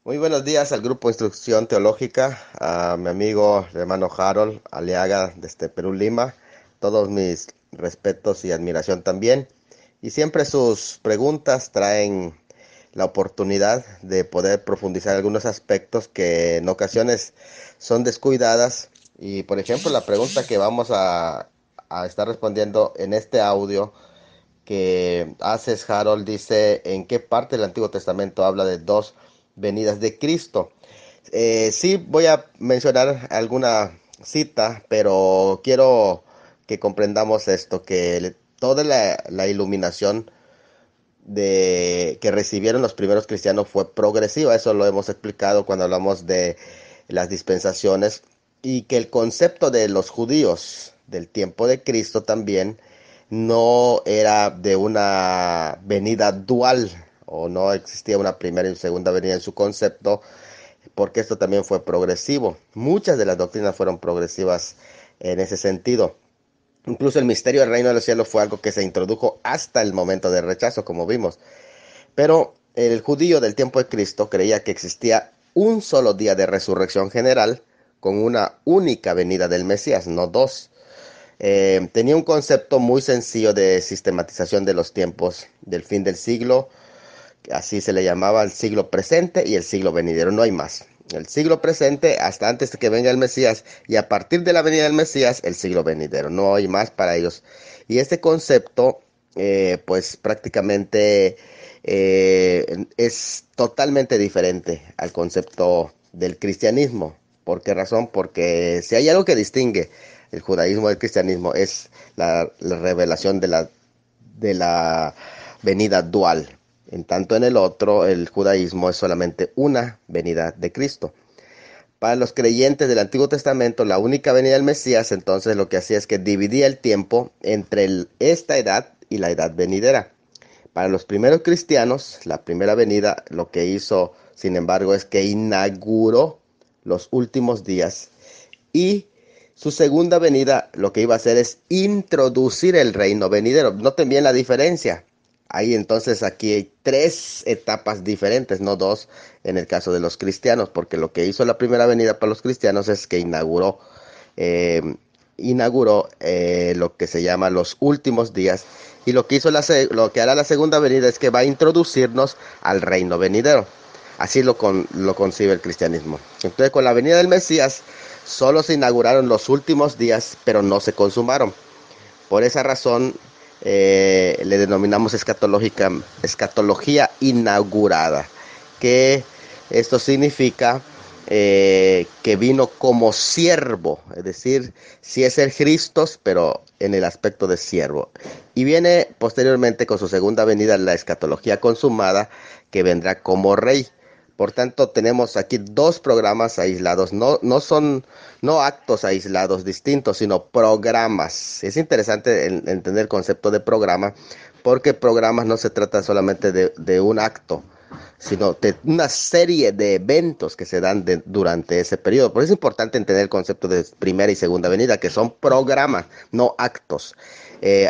Muy buenos días al Grupo Instrucción Teológica, a mi amigo hermano Harold Aliaga desde Perú, Lima. Todos mis respetos y admiración también. Y siempre sus preguntas traen la oportunidad de poder profundizar algunos aspectos que en ocasiones son descuidadas. Y por ejemplo, la pregunta que vamos a estar respondiendo en este audio que haces, Harold, dice: ¿en qué parte del Antiguo Testamento habla de dos venidas de Cristo? Sí, voy a mencionar alguna cita, pero quiero que comprendamos esto, que toda la iluminación que recibieron los primeros cristianos fue progresiva. Eso lo hemos explicado cuando hablamos de las dispensaciones, y que el concepto de los judíos del tiempo de Cristo también no era de una venida dual, o no existía una primera y segunda venida en su concepto, porque esto también fue progresivo. Muchas de las doctrinas fueron progresivas en ese sentido. Incluso el misterio del reino de los cielos fue algo que se introdujo hasta el momento del rechazo, como vimos. Pero el judío del tiempo de Cristo creía que existía un solo día de resurrección general con una única venida del Mesías, no dos. Tenía un concepto muy sencillo de sistematización de los tiempos del fin del siglo. Así se le llamaba el siglo presente y el siglo venidero, no hay más. El siglo presente hasta antes de que venga el Mesías, y a partir de la venida del Mesías el siglo venidero, no hay más para ellos. Y este concepto pues prácticamente es totalmente diferente al concepto del cristianismo. ¿Por qué razón? Porque si hay algo que distingue el judaísmo del cristianismo es la revelación de la venida dual. En tanto, en el otro, el judaísmo es solamente una venida de Cristo. Para los creyentes del Antiguo Testamento, la única venida del Mesías, entonces lo que hacía es que dividía el tiempo entre esta edad y la edad venidera. Para los primeros cristianos, la primera venida lo que hizo, sin embargo, es que inauguró los últimos días, y su segunda venida lo que iba a hacer es introducir el reino venidero. Noten bien la diferencia. Ahí entonces aquí hay tres etapas diferentes, no dos en el caso de los cristianos, porque lo que hizo la primera venida para los cristianos es que eh, inauguró lo que se llama los últimos días, y lo que lo que hará la segunda venida es que va a introducirnos al reino venidero. Así lo concibe el cristianismo. Entonces, con la venida del Mesías solo se inauguraron los últimos días, pero no se consumaron. Por esa razón le denominamos escatología inaugurada, que esto significa que vino como siervo, es decir, sí es el Cristo, pero en el aspecto de siervo. Y viene posteriormente con su segunda venida la escatología consumada, que vendrá como rey. Por tanto, tenemos aquí dos programas aislados, no actos aislados distintos, sino programas. Es interesante entender el concepto de programa, porque programas no se trata solamente de un acto, sino de una serie de eventos que se dan durante ese periodo. Por eso es importante entender el concepto de primera y segunda venida, que son programas, no actos.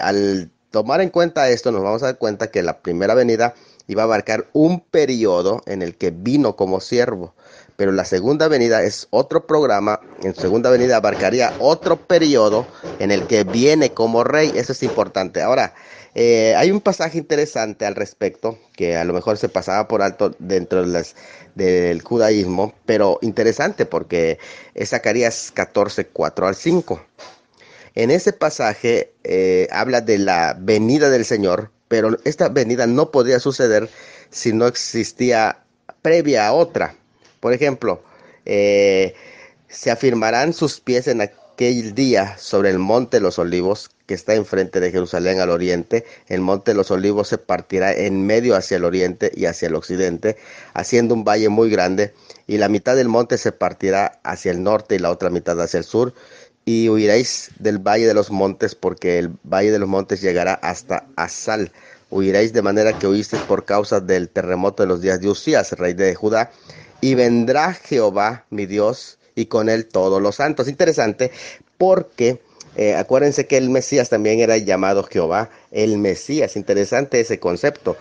Al tomar en cuenta esto, nos vamos a dar cuenta que la primera venida iba a abarcar un periodo en el que vino como siervo, pero la segunda venida es otro programa. En segunda venida abarcaría otro periodo en el que viene como rey. Eso es importante. Ahora, hay un pasaje interesante al respecto que a lo mejor se pasaba por alto dentro del judaísmo, pero interesante porque es Zacarías 14, 4 al 5. En ese pasaje habla de la venida del Señor, pero esta venida no podría suceder si no existía previa a otra. Por ejemplo, eh, se afirmarán sus pies en aquel día sobre el monte de los olivos, que está enfrente de Jerusalén al oriente. El monte de los olivos se partirá en medio hacia el oriente y hacia el occidente, haciendo un valle muy grande, y la mitad del monte se partirá hacia el norte y la otra mitad hacia el sur. Y huiréis del valle de los montes, porque el valle de los montes llegará hasta Asal. Huiréis de manera que huisteis por causa del terremoto de los días de Usías, rey de Judá. Y vendrá Jehová, mi Dios, y con él todos los santos. Interesante, porque Acuérdense que el Mesías también era llamado Jehová, el Mesías. Interesante ese concepto.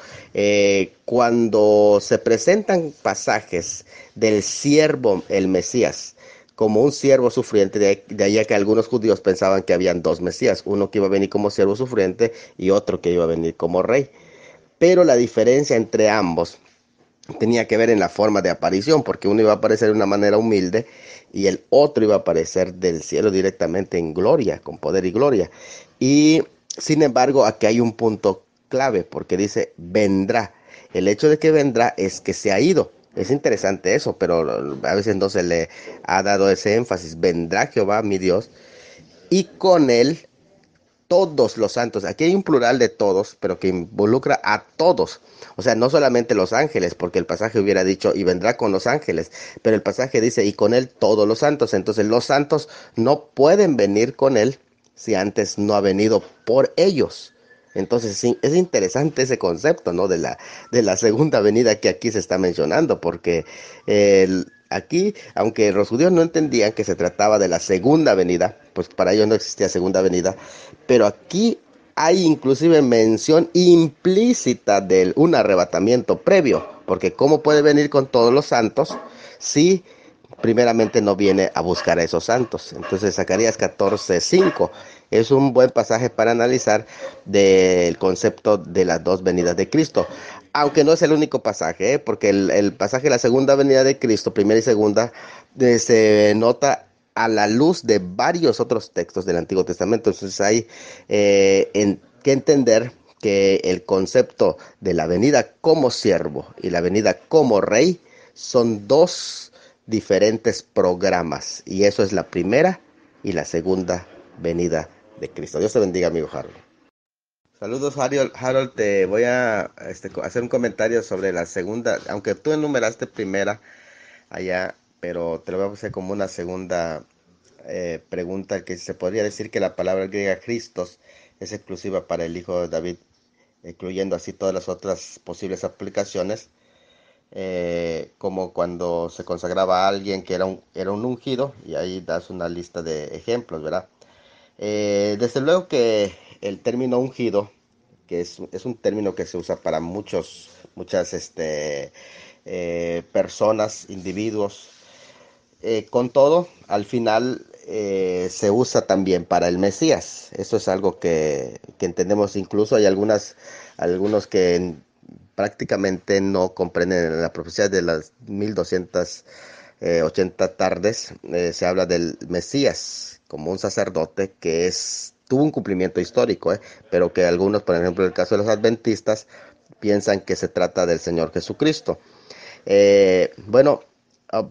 Cuando se presentan pasajes del siervo, el Mesías, como un siervo sufriente, de ahí a que algunos judíos pensaban que habían dos Mesías, uno que iba a venir como siervo sufriente y otro que iba a venir como rey. Pero la diferencia entre ambos tenía que ver en la forma de aparición, porque uno iba a aparecer de una manera humilde y el otro iba a aparecer del cielo directamente en gloria, con poder y gloria. Y sin embargo, aquí hay un punto clave, porque dice vendrá. El hecho de que vendrá es que se ha ido. Es interesante eso, pero a veces no se le ha dado ese énfasis. Vendrá Jehová, mi Dios, y con él todos los santos. Aquí hay un plural de todos, pero que involucra a todos. O sea, no solamente los ángeles, porque el pasaje hubiera dicho y vendrá con los ángeles, pero el pasaje dice y con él todos los santos. Entonces los santos no pueden venir con él si antes no ha venido por ellos. Entonces sí, es interesante ese concepto, ¿no? De la segunda venida que aquí se está mencionando, porque aquí, aunque los judíos no entendían que se trataba de la segunda venida, pues para ellos no existía segunda venida, pero aquí hay inclusive mención implícita de un arrebatamiento previo, porque ¿cómo puede venir con todos los santos si primeramente no viene a buscar a esos santos? Entonces Zacarías 14:5 es un buen pasaje para analizar del concepto de las dos venidas de Cristo. Aunque no es el único pasaje, porque el pasaje de la segunda venida de Cristo, primera y segunda, se nota a la luz de varios otros textos del Antiguo Testamento. Entonces hay que entender que el concepto de la venida como siervo y la venida como rey son dos diferentes programas, y eso es la primera y la segunda venida de Cristo. Dios te bendiga, amigo Harold. Saludos, Harold. Harold, te voy a hacer un comentario sobre la segunda, aunque tú enumeraste primera allá, pero te lo voy a hacer como una segunda pregunta, que se podría decir que la palabra griega Christos es exclusiva para el hijo de David, incluyendo así todas las otras posibles aplicaciones, como cuando se consagraba a alguien que era un ungido, y ahí das una lista de ejemplos, ¿verdad? Desde luego que el término ungido, que es un término que se usa para muchas personas, individuos, con todo, al final se usa también para el Mesías. Eso es algo que entendemos. Incluso hay algunos que prácticamente no comprenden la profecía de las 1280 tardes. Se habla del Mesías como un sacerdote que tuvo un cumplimiento histórico, pero que algunos, por ejemplo, en el caso de los adventistas, piensan que se trata del Señor Jesucristo. Bueno,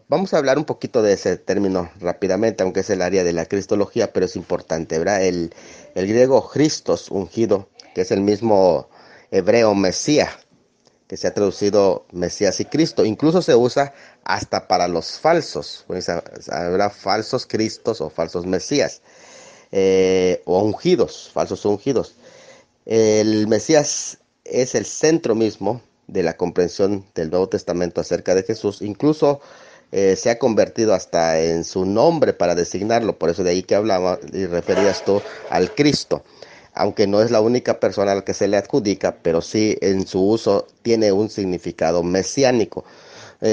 vamos a hablar un poquito de ese término rápidamente, aunque es el área de la cristología, pero es importante, ¿verdad? El griego Christos, ungido, que es el mismo hebreo Mesías, que se ha traducido Mesías y Cristo. Incluso se usa hasta para los falsos, pues, habrá falsos Cristos o falsos Mesías, o ungidos, falsos ungidos. El Mesías es el centro mismo de la comprensión del Nuevo Testamento acerca de Jesús. Incluso se ha convertido hasta en su nombre para designarlo. Por eso de ahí que hablaba y referías tú al Cristo. Aunque no es la única persona a la que se le adjudica, pero sí en su uso tiene un significado mesiánico.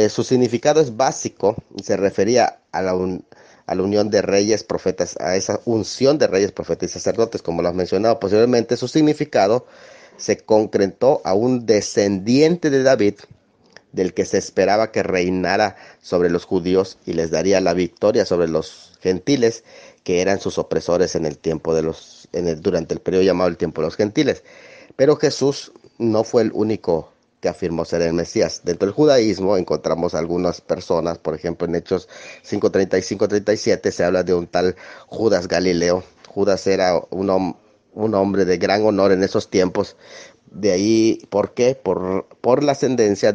Su significado es básico y se refería a la unión de reyes, profetas, a esa unción de reyes, profetas y sacerdotes, como lo has mencionado. Posiblemente su significado se concretó a un descendiente de David, del que se esperaba que reinara sobre los judíos y les daría la victoria sobre los gentiles, que eran sus opresores en el tiempo durante el periodo llamado el tiempo de los gentiles. Pero Jesús no fue el único que afirmó ser el Mesías. Dentro del judaísmo encontramos algunas personas, por ejemplo en Hechos 5:30 y 5:37 se habla de un tal Judas Galileo. Judas era un hombre de gran honor en esos tiempos. De ahí, ¿por qué? Por la ascendencia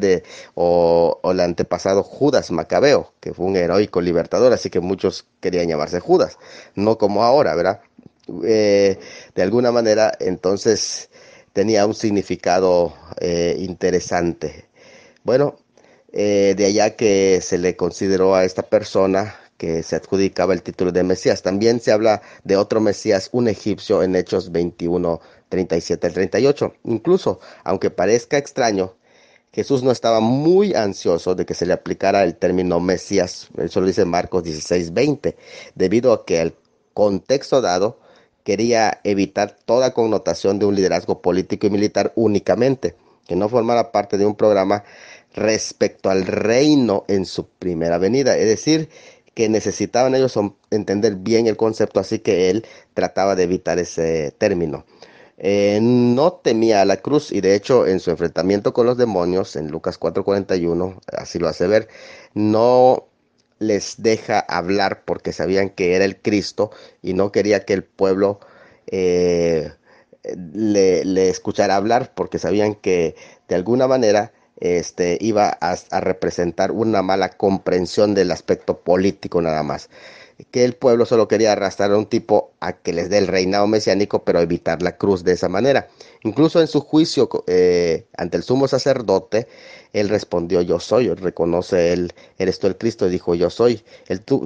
o el antepasado Judas Macabeo, que fue un heroico libertador, así que muchos querían llamarse Judas, no como ahora, ¿verdad? De alguna manera, entonces, tenía un significado interesante. Bueno, de allá que se le consideró a esta persona que se adjudicaba el título de Mesías. También se habla de otro Mesías, un egipcio, en Hechos 21, 37 al 38. Incluso, aunque parezca extraño, Jesús no estaba muy ansioso de que se le aplicara el término Mesías, eso lo dice Marcos 16, 20, debido a que el contexto dado quería evitar toda connotación de un liderazgo político y militar únicamente, que no formara parte de un programa respecto al reino en su primera venida. Es decir, que necesitaban ellos entender bien el concepto, así que él trataba de evitar ese término. No temía a la cruz y de hecho en su enfrentamiento con los demonios en Lucas 4:41, así lo hace ver, no les deja hablar porque sabían que era el Cristo y no quería que el pueblo eh, le escuchara hablar porque sabían que de alguna manera iba a representar una mala comprensión del aspecto político nada más, que el pueblo solo quería arrastrar a un tipo a que les dé el reinado mesiánico, pero evitar la cruz de esa manera. Incluso en su juicio ante el sumo sacerdote, él respondió, yo soy, reconoce él, eres tú el Cristo, y dijo, yo soy.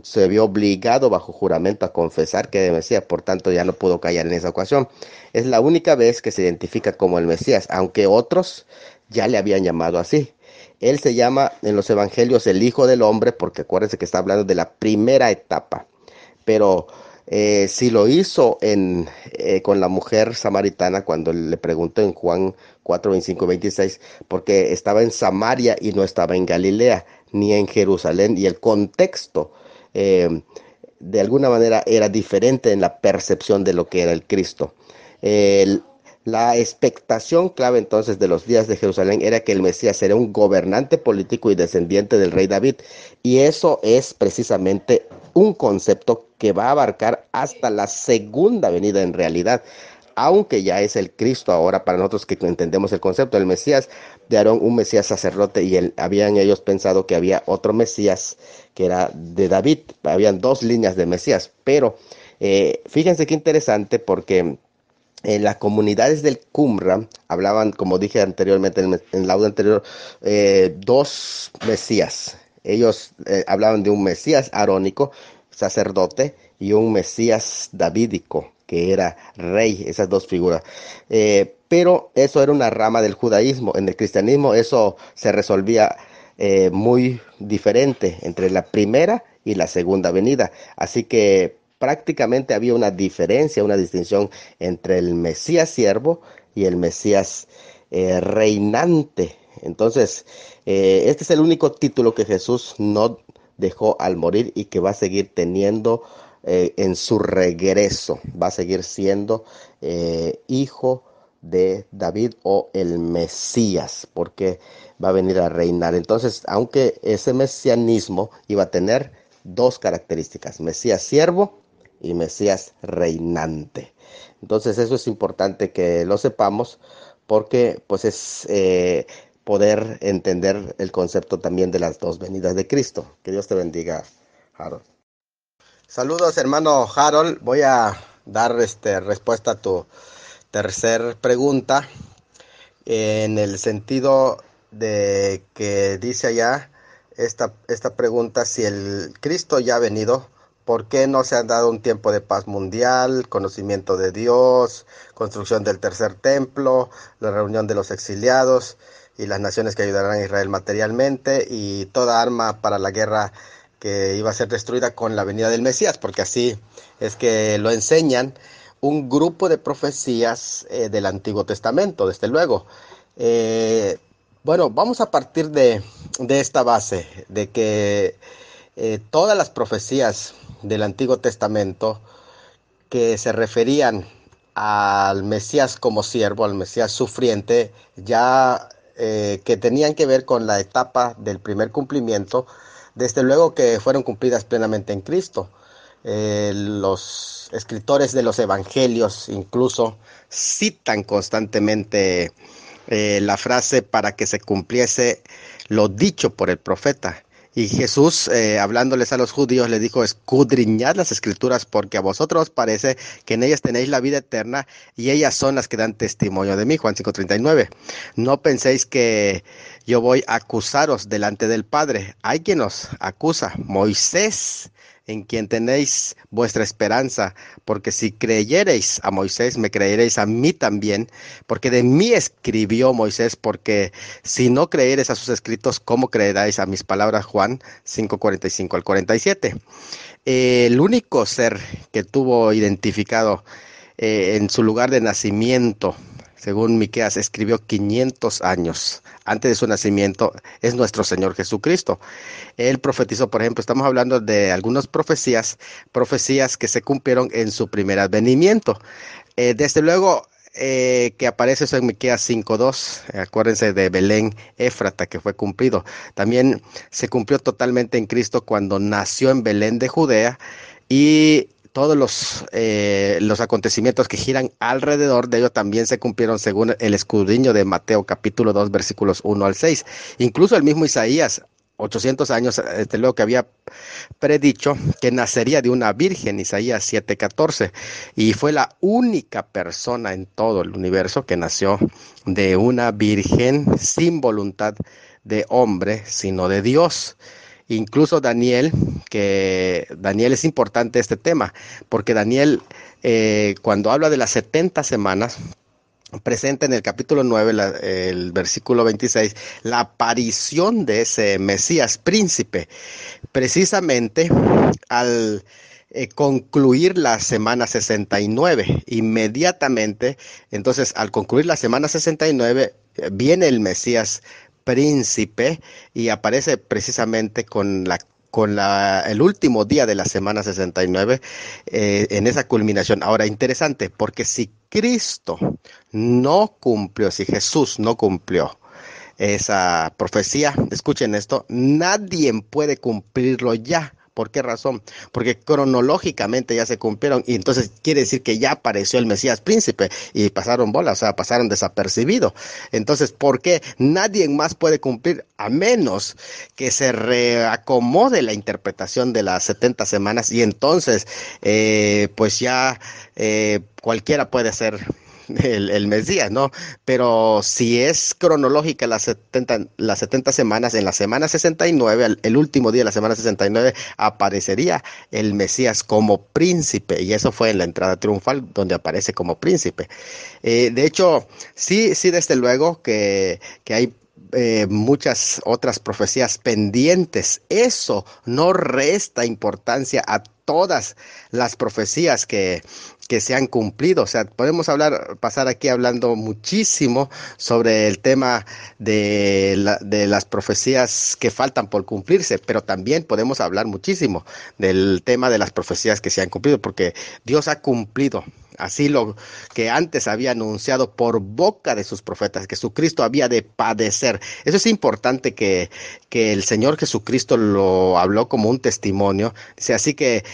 Se vio obligado bajo juramento a confesar que era Mesías, por tanto ya no pudo callar en esa ocasión. Es la única vez que se identifica como el Mesías, aunque otros ya le habían llamado así. Él se llama en los evangelios el Hijo del Hombre, porque acuérdense que está hablando de la primera etapa. Pero si lo hizo con la mujer samaritana cuando le preguntó en Juan 4, 25, 26, porque estaba en Samaria y no estaba en Galilea, ni en Jerusalén, y el contexto eh, de alguna manera era diferente en la percepción de lo que era el Cristo. El- la expectación clave entonces de los días de Jerusalén era que el Mesías sería un gobernante político y descendiente del rey David. Y eso es precisamente un concepto que va a abarcar hasta la segunda venida en realidad, aunque ya es el Cristo ahora para nosotros que entendemos el concepto del Mesías de Aarón, un Mesías sacerdote, y habían ellos pensado que había otro Mesías que era de David. Habían dos líneas de Mesías, pero fíjense qué interesante porque en las comunidades del Qumran hablaban, como dije anteriormente en el audio anterior, dos Mesías. Ellos hablaban de un Mesías arónico, sacerdote, y un Mesías davídico, que era rey, esas dos figuras. Pero eso era una rama del judaísmo. En el cristianismo eso se resolvía muy diferente entre la primera y la segunda venida. Así que prácticamente había una diferencia, una distinción entre el Mesías siervo y el Mesías reinante. Entonces, este es el único título que Jesús no dejó al morir y que va a seguir teniendo en su regreso. Va a seguir siendo hijo de David o el Mesías, porque va a venir a reinar. Entonces, aunque ese mesianismo iba a tener dos características, Mesías siervo y Mesías reinante. Entonces eso es importante que lo sepamos porque pues es poder entender el concepto también de las dos venidas de Cristo. Que Dios te bendiga, Harold. Saludos, hermano Harold. Voy a dar respuesta a tu tercer pregunta en el sentido de que dice allá esta pregunta, si el Cristo ya ha venido, ¿por qué no se ha dado un tiempo de paz mundial, conocimiento de Dios, construcción del tercer templo, la reunión de los exiliados y las naciones que ayudarán a Israel materialmente y toda arma para la guerra que iba a ser destruida con la venida del Mesías? Porque así es que lo enseñan un grupo de profecías del Antiguo Testamento, desde luego. Eh, bueno, vamos a partir de esta base, de que todas las profecías del Antiguo Testamento que se referían al Mesías como siervo, al Mesías sufriente, ya que tenían que ver con la etapa del primer cumplimiento, desde luego que fueron cumplidas plenamente en Cristo. Los escritores de los evangelios incluso citan constantemente la frase para que se cumpliese lo dicho por el profeta. Y Jesús, hablándoles a los judíos, le dijo, escudriñad las escrituras porque a vosotros os parece que en ellas tenéis la vida eterna y ellas son las que dan testimonio de mí. Juan 5:39. No penséis que yo voy a acusaros delante del Padre. Hay quien nos acusa. Moisés en quien tenéis vuestra esperanza, porque si creyereis a Moisés, me creeréis a mí también, porque de mí escribió Moisés, porque si no creyereis a sus escritos, ¿cómo creeráis a mis palabras? Juan 5:45 al 47. El único ser que tuvo identificado en su lugar de nacimiento, según Miqueas, escribió 500 años antes de su nacimiento, es nuestro Señor Jesucristo. Él profetizó, por ejemplo, estamos hablando de algunas profecías que se cumplieron en su primer advenimiento. Desde luego, que aparece eso en Miqueas 5:2, acuérdense de Belén Éfrata, que fue cumplido. También se cumplió totalmente en Cristo cuando nació en Belén de Judea, y todos los acontecimientos que giran alrededor de ello también se cumplieron según el escudriño de Mateo capítulo 2 versículos 1 al 6. Incluso el mismo Isaías, 800 años, desde luego que había predicho que nacería de una virgen, Isaías 7:14, y fue la única persona en todo el universo que nació de una virgen sin voluntad de hombre, sino de Dios. Incluso Daniel, que Daniel es importante este tema, porque Daniel, cuando habla de las 70 semanas, presenta en el capítulo 9, el versículo 26, la aparición de ese Mesías príncipe, precisamente al concluir la semana 69. Inmediatamente, entonces, al concluir la semana 69, viene el Mesías príncipe y aparece precisamente el último día de la semana 69, en esa culminación. Ahora, interesante, porque si Cristo no cumplió, si Jesús no cumplió esa profecía, escuchen esto, nadie puede cumplirlo ya. ¿Por qué razón? Porque cronológicamente ya se cumplieron, y entonces quiere decir que ya apareció el Mesías príncipe y pasaron bolas, o sea, pasaron desapercibidos. Entonces, ¿por qué nadie más puede cumplir a menos que se reacomode la interpretación de las 70 semanas? Y entonces, pues ya cualquiera puede ser el Mesías, ¿no? Pero si es cronológica las setenta semanas, en la semana 69, el último día de la semana 69, aparecería el Mesías como príncipe, y eso fue en la entrada triunfal donde aparece como príncipe. De hecho, sí, sí, desde luego que hay muchas otras profecías pendientes. Eso no resta importancia a todas las profecías que se han cumplido. O sea, podemos pasar aquí hablando muchísimo sobre el tema de las profecías que faltan por cumplirse, pero también podemos hablar muchísimo del tema de las profecías que se han cumplido, porque Dios ha cumplido así lo que antes había anunciado por boca de sus profetas, que Jesucristo había de padecer. Eso es importante que el Señor Jesucristo lo habló como un testimonio. Dice, así que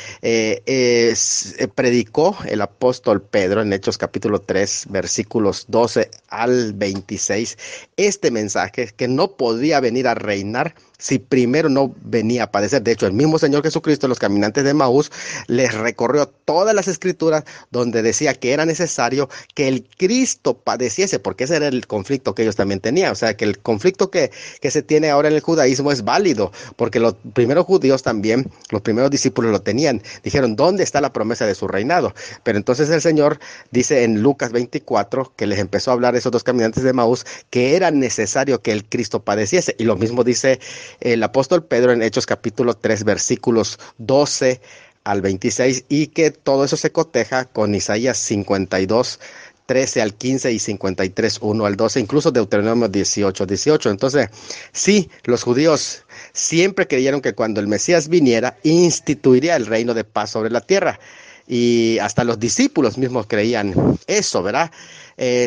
predicó el apóstol Pedro en Hechos capítulo 3, versículos 12 al 26, este mensaje, que no podía venir a reinar si primero no venía a padecer. De hecho, el mismo Señor Jesucristo, los caminantes de Maús, les recorrió todas las escrituras donde decía que era necesario que el Cristo padeciese, porque ese era el conflicto que ellos también tenían. O sea, que el conflicto que se tiene ahora en el judaísmo es válido, porque los primeros judíos también, los primeros discípulos lo tenían. Dijeron, ¿dónde está la promesa de su reinado? Pero entonces el Señor dice en Lucas 24, que les empezó a hablar a esos dos caminantes de Maús, que era necesario que el Cristo padeciese. Y lo mismo dice el apóstol Pedro en Hechos capítulo 3, versículos 12 al 26, y que todo eso se coteja con Isaías 52, 13 al 15 y 53, 1 al 12, incluso Deuteronomio 18, 18. Entonces, sí, los judíos siempre creyeron que cuando el Mesías viniera, instituiría el reino de paz sobre la tierra. Y hasta los discípulos mismos creían eso, ¿verdad?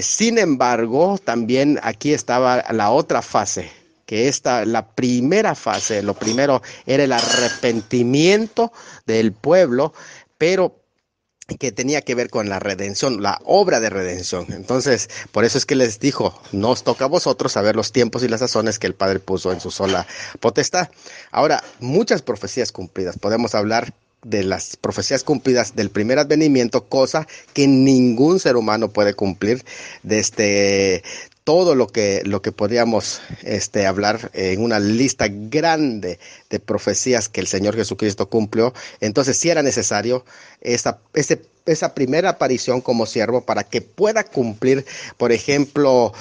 Sin embargo, también aquí estaba la otra fase, que la primera fase, lo primero era el arrepentimiento del pueblo, pero que tenía que ver con la redención, la obra de redención. Entonces, por eso es que les dijo, no os toca a vosotros saber los tiempos y las sazones que el Padre puso en su sola potestad. Ahora, muchas profecías cumplidas. Podemos hablar de las profecías cumplidas del primer advenimiento, cosa que ningún ser humano puede cumplir desde todo lo que podríamos hablar en una lista grande de profecías que el Señor Jesucristo cumplió. Entonces sí era necesario esa primera aparición como siervo para que pueda cumplir, por ejemplo,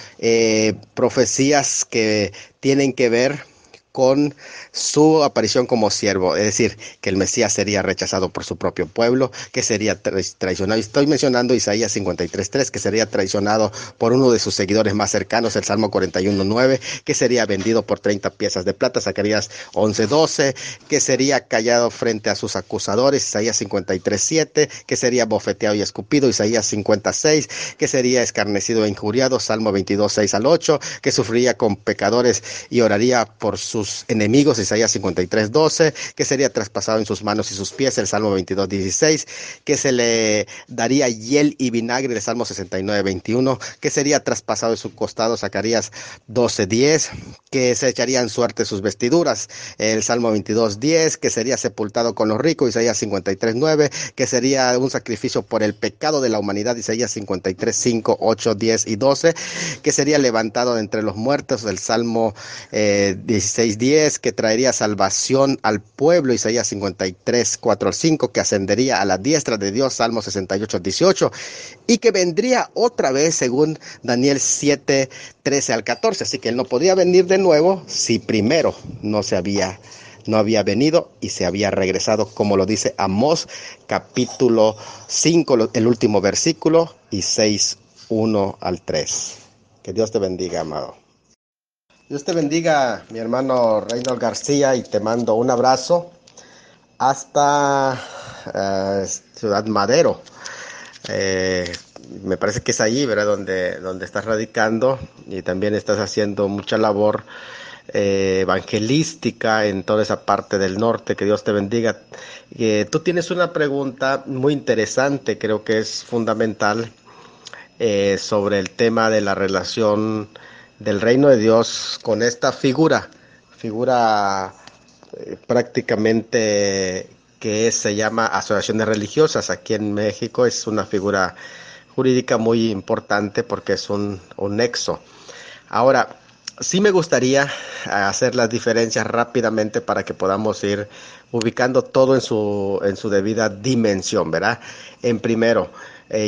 profecías que tienen que ver con su aparición como siervo, es decir, que el Mesías sería rechazado por su propio pueblo, que sería traicionado. Estoy mencionando Isaías 53:3, que sería traicionado por uno de sus seguidores más cercanos, el Salmo 41:9, que sería vendido por 30 piezas de plata, Zacarías 11:12, que sería callado frente a sus acusadores, Isaías 53:7, que sería bofeteado y escupido, Isaías 56, que sería escarnecido e injuriado, Salmo 22:6-8, que sufriría con pecadores y oraría por sus enemigos, Isaías 53:12, que sería traspasado en sus manos y sus pies, el Salmo 22:16, que se le daría hiel y vinagre, el Salmo 69:21, que sería traspasado en su costado, Zacarías 12:10, que se echarían suerte sus vestiduras, el Salmo 22:10, que sería sepultado con los ricos, Isaías 53:9, que sería un sacrificio por el pecado de la humanidad, Isaías 53:5, 8, 10 y 12, que sería levantado de entre los muertos, el Salmo 16:10, que traería salvación al pueblo, Isaías 53:4-5, que ascendería a la diestra de Dios, Salmo 68:18, y que vendría otra vez según Daniel 7:13-14. Así que él no podía venir de nuevo si primero no había venido y se había regresado, como lo dice Amós capítulo 5, el último versículo, y 6:1-3. Que Dios te bendiga, amado. Dios te bendiga, mi hermano Reynold García, y te mando un abrazo hasta Ciudad Madero. Eh, Me parece que es allí, ¿verdad? Donde estás radicando, y también estás haciendo mucha labor evangelística en toda esa parte del norte. Que Dios te bendiga. Tú tienes una pregunta muy interesante, creo que es fundamental, sobre el tema de la relación del reino de Dios con esta figura prácticamente se llama asociaciones religiosas. Aquí en México es una figura jurídica muy importante porque es un nexo. Ahora, sí me gustaría hacer las diferencias rápidamente para que podamos ir ubicando todo en su debida dimensión, ¿verdad? En primero,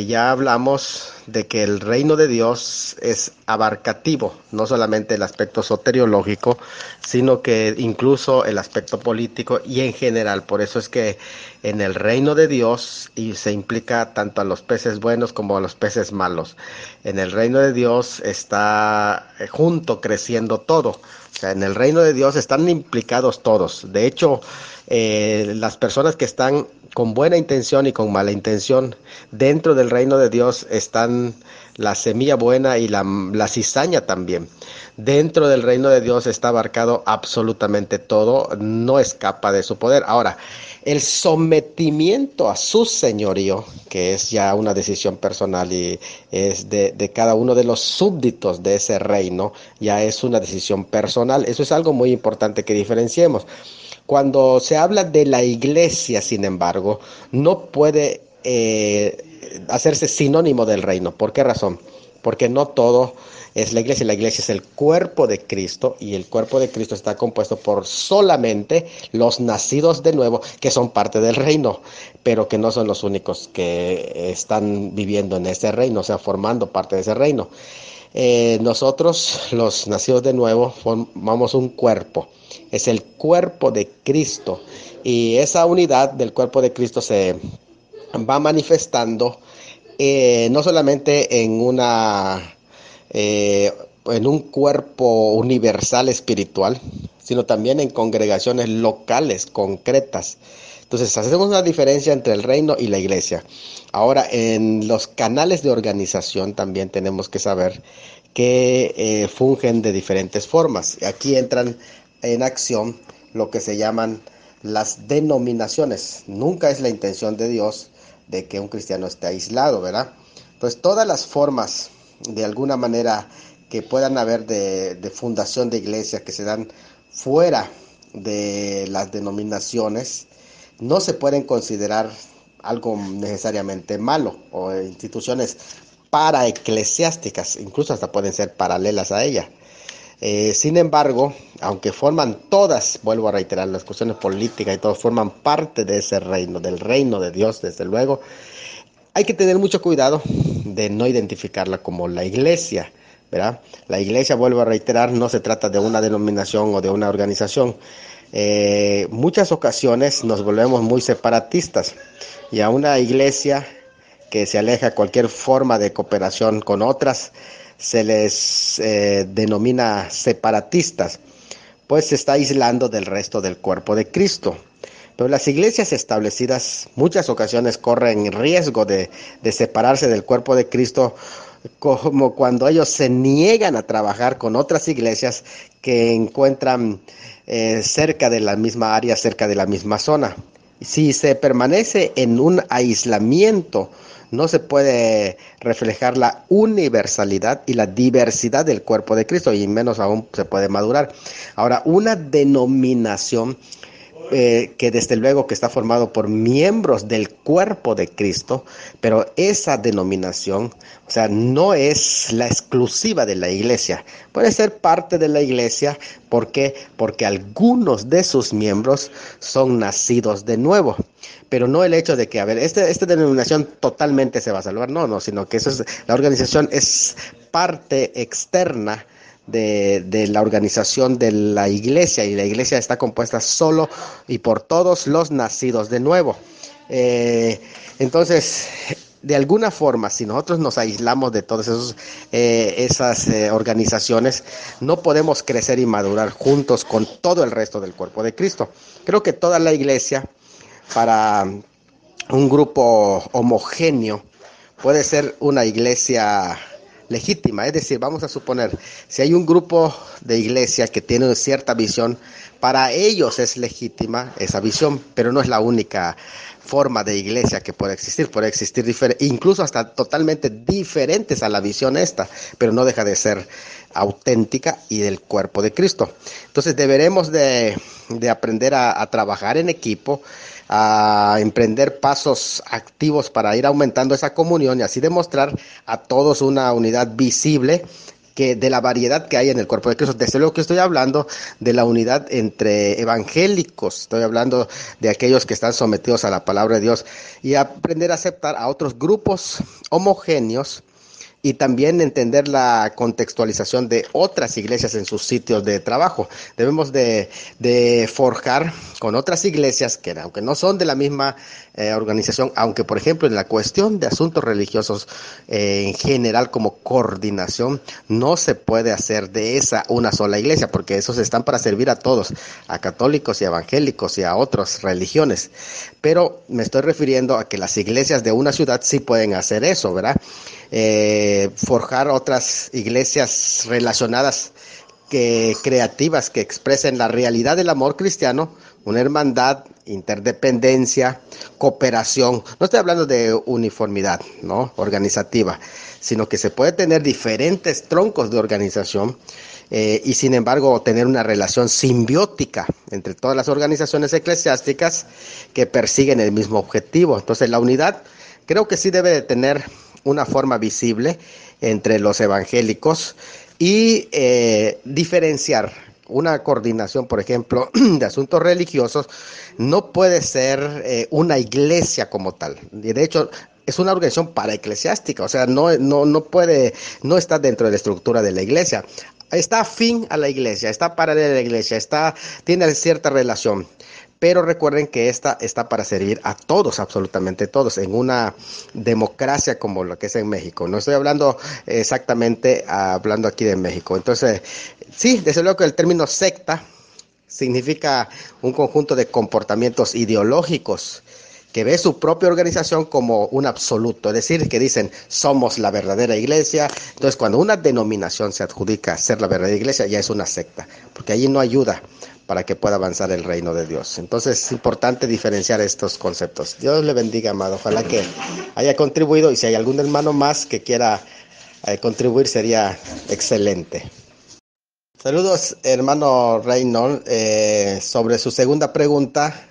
ya hablamos de que el reino de Dios es abarcativo, no solamente el aspecto soteriológico, sino que incluso el aspecto político y en general. Por eso es que en el reino de Dios y se implica tanto a los peces buenos como a los peces malos. En el reino de Dios está junto creciendo todo. O sea, en el reino de Dios están implicados todos. De hecho, las personas que están con buena intención y con mala intención dentro del reino de Dios están la semilla buena y la cizaña también. Dentro del reino de Dios está abarcado absolutamente todo, no escapa de su poder. Ahora, el sometimiento a su señorío, que es ya una decisión personal y es de cada uno de los súbditos de ese reino, ya es una decisión personal. Eso es algo muy importante que diferenciemos. Cuando se habla de la iglesia, sin embargo, no puede hacerse sinónimo del reino. ¿Por qué razón? Porque no todo es la iglesia es el cuerpo de Cristo, y el cuerpo de Cristo está compuesto por solamente los nacidos de nuevo, que son parte del reino, pero que no son los únicos que están viviendo en ese reino, o sea, formando parte de ese reino. Nosotros, los nacidos de nuevo, formamos un cuerpo, es el cuerpo de Cristo, y esa unidad del cuerpo de Cristo se va manifestando no solamente en un cuerpo universal espiritual, sino también en congregaciones locales, concretas. Entonces, hacemos una diferencia entre el reino y la iglesia. Ahora, en los canales de organización también tenemos que saber que fungen de diferentes formas. Aquí entran en acción lo que se llaman las denominaciones. Nunca es la intención de Dios de que un cristiano esté aislado, ¿verdad? Pues todas las formas, de alguna manera, que puedan haber de fundación de iglesia, que se dan fuera de las denominaciones, no se pueden considerar algo necesariamente malo, o instituciones paraeclesiásticas, incluso hasta pueden ser paralelas a ella. Sin embargo, aunque forman todas, vuelvo a reiterar, las cuestiones políticas y todo, forman parte de ese reino, del reino de Dios, desde luego, hay que tener mucho cuidado de no identificarla como la iglesia, ¿verdad? La iglesia, vuelvo a reiterar, no se trata de una denominación o de una organización. Muchas ocasiones nos volvemos muy separatistas y a una iglesia que se aleja de cualquier forma de cooperación con otras se les denomina separatistas, pues se está aislando del resto del cuerpo de Cristo. Pero las iglesias establecidas muchas ocasiones corren riesgo de separarse del cuerpo de Cristo, como cuando ellos se niegan a trabajar con otras iglesias que encuentran cerca de la misma área, cerca de la misma zona. Si se permanece en un aislamiento, no se puede reflejar la universalidad y la diversidad del cuerpo de Cristo, y menos aún se puede madurar. Ahora, una denominación que desde luego que está formado por miembros del cuerpo de Cristo, pero esa denominación, o sea, no es la exclusiva de la iglesia. Puede ser parte de la iglesia, ¿por qué? Porque algunos de sus miembros son nacidos de nuevo. Pero no el hecho de que, a ver, esta denominación totalmente se va a salvar, no, sino que la organización es parte externa de la organización de la iglesia, y la iglesia está compuesta solo y por todos los nacidos de nuevo. Entonces, de alguna forma, si nosotros nos aislamos de todas esas organizaciones, no podemos crecer y madurar juntos con todo el resto del cuerpo de Cristo. Creo que toda la iglesia, para un grupo homogéneo, puede ser una iglesia legítima. Es decir, vamos a suponer, si hay un grupo de iglesia que tiene cierta visión, para ellos es legítima esa visión, pero no es la única forma de iglesia que puede existir incluso hasta totalmente diferentes a la visión esta, pero no deja de ser auténtica y del cuerpo de Cristo. Entonces deberemos de aprender a trabajar en equipo, a emprender pasos activos para ir aumentando esa comunión y así demostrar a todos una unidad visible de la variedad que hay en el cuerpo de Cristo. Desde luego que estoy hablando de la unidad entre evangélicos, estoy hablando de aquellos que están sometidos a la palabra de Dios, y aprender a aceptar a otros grupos homogéneos, y también entender la contextualización de otras iglesias en sus sitios de trabajo. Debemos de forjar con otras iglesias que, aunque no son de la misma organización, aunque por ejemplo en la cuestión de asuntos religiosos en general como coordinación, no se puede hacer de esa una sola iglesia, porque esos están para servir a todos, a católicos y evangélicos y a otras religiones. Pero me estoy refiriendo a que las iglesias de una ciudad sí pueden hacer eso, ¿verdad? Forjar otras iglesias relacionadas, creativas, que expresen la realidad del amor cristiano, una hermandad, interdependencia, cooperación. No estoy hablando de uniformidad, ¿no?, organizativa, sino que se puede tener diferentes troncos de organización, y sin embargo tener una relación simbiótica entre todas las organizaciones eclesiásticas que persiguen el mismo objetivo. Entonces la unidad creo que sí debe de tener una forma visible entre los evangélicos, y diferenciar una coordinación, por ejemplo, de asuntos religiosos. No puede ser una iglesia como tal. De hecho, es una organización paraeclesiástica, o sea, no puede, no está dentro de la estructura de la iglesia. Está afín a la iglesia, está paralela a la iglesia, tiene cierta relación. Pero recuerden que esta está para servir a todos, absolutamente todos, en una democracia como lo que es en México. No estoy hablando exactamente, hablando aquí de México. Entonces, sí, desde luego que el término secta significa un conjunto de comportamientos ideológicos que ve su propia organización como un absoluto, es decir, que dicen somos la verdadera iglesia. Entonces, cuando una denominación se adjudica a ser la verdadera iglesia, ya es una secta, porque allí no ayuda para que pueda avanzar el reino de Dios. Entonces es importante diferenciar estos conceptos. Dios le bendiga, amado. Ojalá que haya contribuido, y si hay algún hermano más que quiera contribuir, sería excelente. Saludos, hermano Reynold. Sobre su segunda pregunta,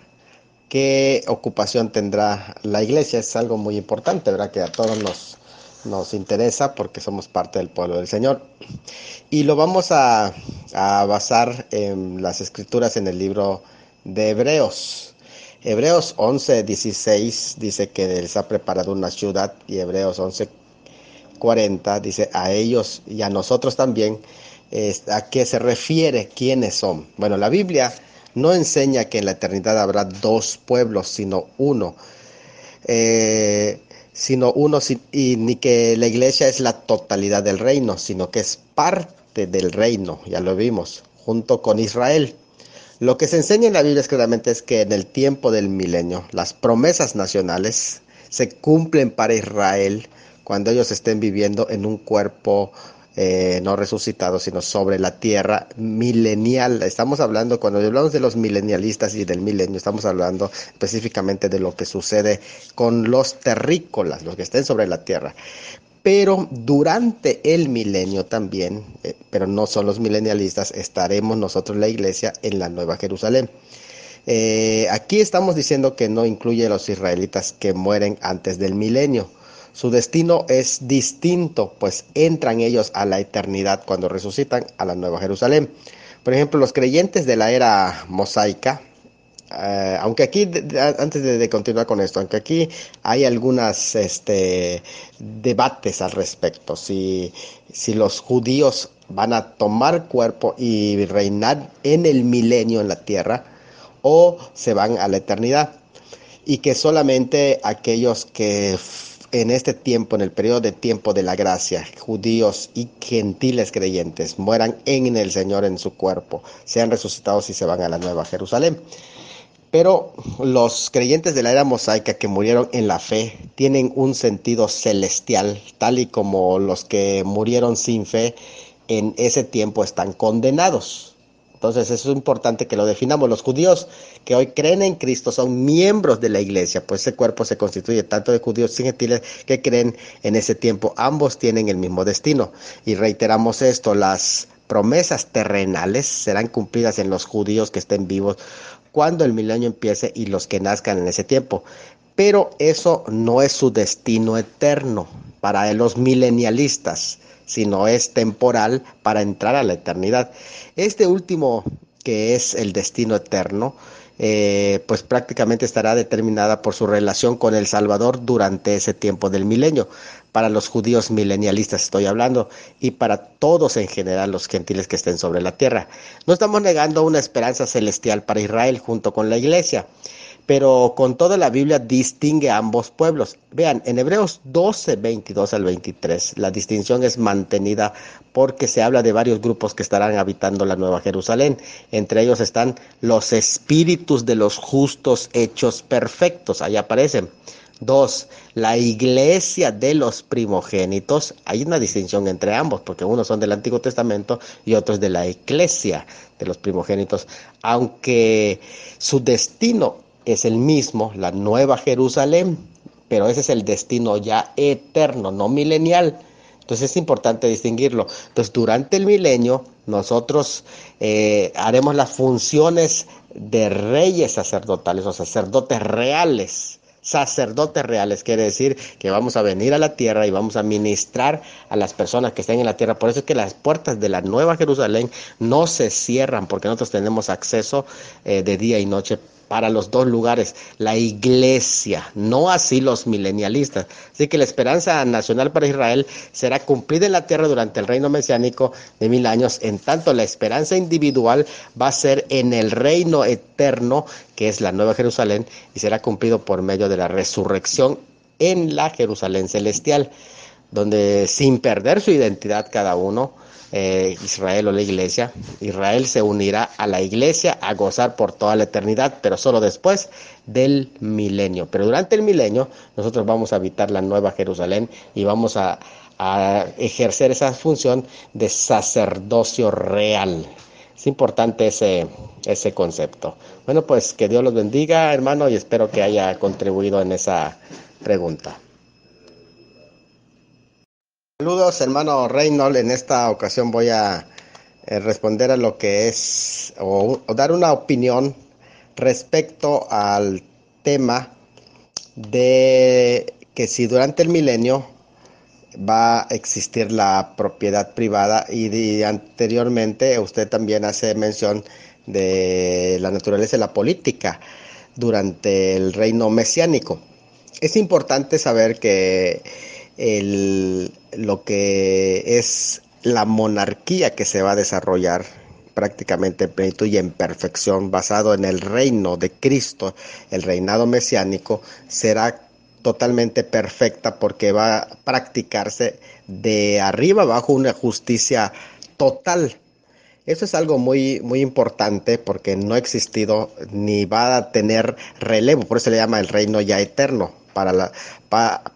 ¿qué ocupación tendrá la iglesia? Es algo muy importante, ¿verdad? Que a todos nos interesa porque somos parte del pueblo del Señor. Y lo vamos a basar en las escrituras en el libro de Hebreos. Hebreos 11:16 dice que les ha preparado una ciudad, y Hebreos 11:40 dice a ellos y a nosotros también. ¿A qué se refiere? ¿Quiénes son? Bueno, la Biblia no enseña que en la eternidad habrá dos pueblos, sino uno. Eh, y ni que la iglesia es la totalidad del reino, sino que es parte del reino, ya lo vimos, junto con Israel. Lo que se enseña en la Biblia es claramente es que en el tiempo del milenio, las promesas nacionales se cumplen para Israel cuando ellos estén viviendo en un cuerpo no resucitado, sino sobre la tierra milenial. Estamos hablando, cuando hablamos de los milenialistas y del milenio, estamos hablando específicamente de lo que sucede con los terrícolas, los que estén sobre la tierra. Pero durante el milenio también, pero no son los milenialistas, estaremos nosotros, la iglesia, en la Nueva Jerusalén. Aquí estamos diciendo que no incluye a los israelitas que mueren antes del milenio. Su destino es distinto, pues entran ellos a la eternidad cuando resucitan a la Nueva Jerusalén. Por ejemplo, los creyentes de la era mosaica, aunque aquí, antes de continuar con esto, aunque aquí hay algunas debates al respecto, si los judíos van a tomar cuerpo y reinar en el milenio en la tierra, o se van a la eternidad, y que solamente aquellos que en este tiempo, en el periodo de tiempo de la gracia, judíos y gentiles creyentes, mueran en el Señor en su cuerpo, sean resucitados y se van a la Nueva Jerusalén. Pero los creyentes de la era mosaica que murieron en la fe tienen un sentido celestial, tal y como los que murieron sin fe en ese tiempo están condenados. Entonces eso es importante que lo definamos. Los judíos que hoy creen en Cristo son miembros de la iglesia, pues ese cuerpo se constituye tanto de judíos y gentiles que creen en ese tiempo. Ambos tienen el mismo destino. Y reiteramos esto, las promesas terrenales serán cumplidas en los judíos que estén vivos cuando el milenio empiece y los que nazcan en ese tiempo. Pero eso no es su destino eterno para los milenialistas, sino es temporal para entrar a la eternidad. Este último, que es el destino eterno, pues prácticamente estará determinada por su relación con el Salvador durante ese tiempo del milenio. Para los judíos milenialistas estoy hablando, y para todos en general los gentiles que estén sobre la tierra. No estamos negando una esperanza celestial para Israel junto con la iglesia, pero con toda la Biblia distingue a ambos pueblos. Vean, en Hebreos 12, 22 al 23, la distinción es mantenida porque se habla de varios grupos que estarán habitando la Nueva Jerusalén. Entre ellos están los espíritus de los justos hechos perfectos, ahí aparecen. 2, la iglesia de los primogénitos. Hay una distinción entre ambos, porque unos son del Antiguo Testamento y otros de la iglesia de los primogénitos, aunque su destino es el mismo, la Nueva Jerusalén, pero ese es el destino ya eterno, no milenial. Entonces es importante distinguirlo. Entonces durante el milenio nosotros haremos las funciones de reyes sacerdotales o sacerdotes reales. Sacerdotes reales quiere decir que vamos a venir a la tierra y vamos a ministrar a las personas que estén en la tierra. Por eso es que las puertas de la Nueva Jerusalén no se cierran, porque nosotros tenemos acceso de día y noche para los dos lugares, la iglesia, no así los milenialistas. Así que la esperanza nacional para Israel será cumplida en la tierra durante el reino mesiánico de 1000 años, en tanto la esperanza individual va a ser en el reino eterno, que es la Nueva Jerusalén, y será cumplido por medio de la resurrección en la Jerusalén celestial, donde sin perder su identidad cada uno, Israel o la iglesia, Israel se unirá a la iglesia a gozar por toda la eternidad, pero solo después del milenio. Pero durante el milenio nosotros vamos a habitar la Nueva Jerusalén y vamos a ejercer esa función de sacerdocio real. Es importante ese concepto. Bueno, pues que Dios los bendiga, hermano, y espero que haya contribuido en esa pregunta. Saludos, hermano Reynold. En esta ocasión voy a responder a lo que es o dar una opinión respecto al tema de que si durante el milenio va a existir la propiedad privada y anteriormente usted también hace mención de la naturaleza de la política durante el reino mesiánico. Es importante saber que lo que es la monarquía que se va a desarrollar prácticamente en plenitud y en perfección, basado en el reino de Cristo, el reinado mesiánico, será totalmente perfecta porque va a practicarse de arriba abajo una justicia total. Eso es algo muy importante porque no ha existido ni va a tener relevo, por eso se le llama el reino ya eterno.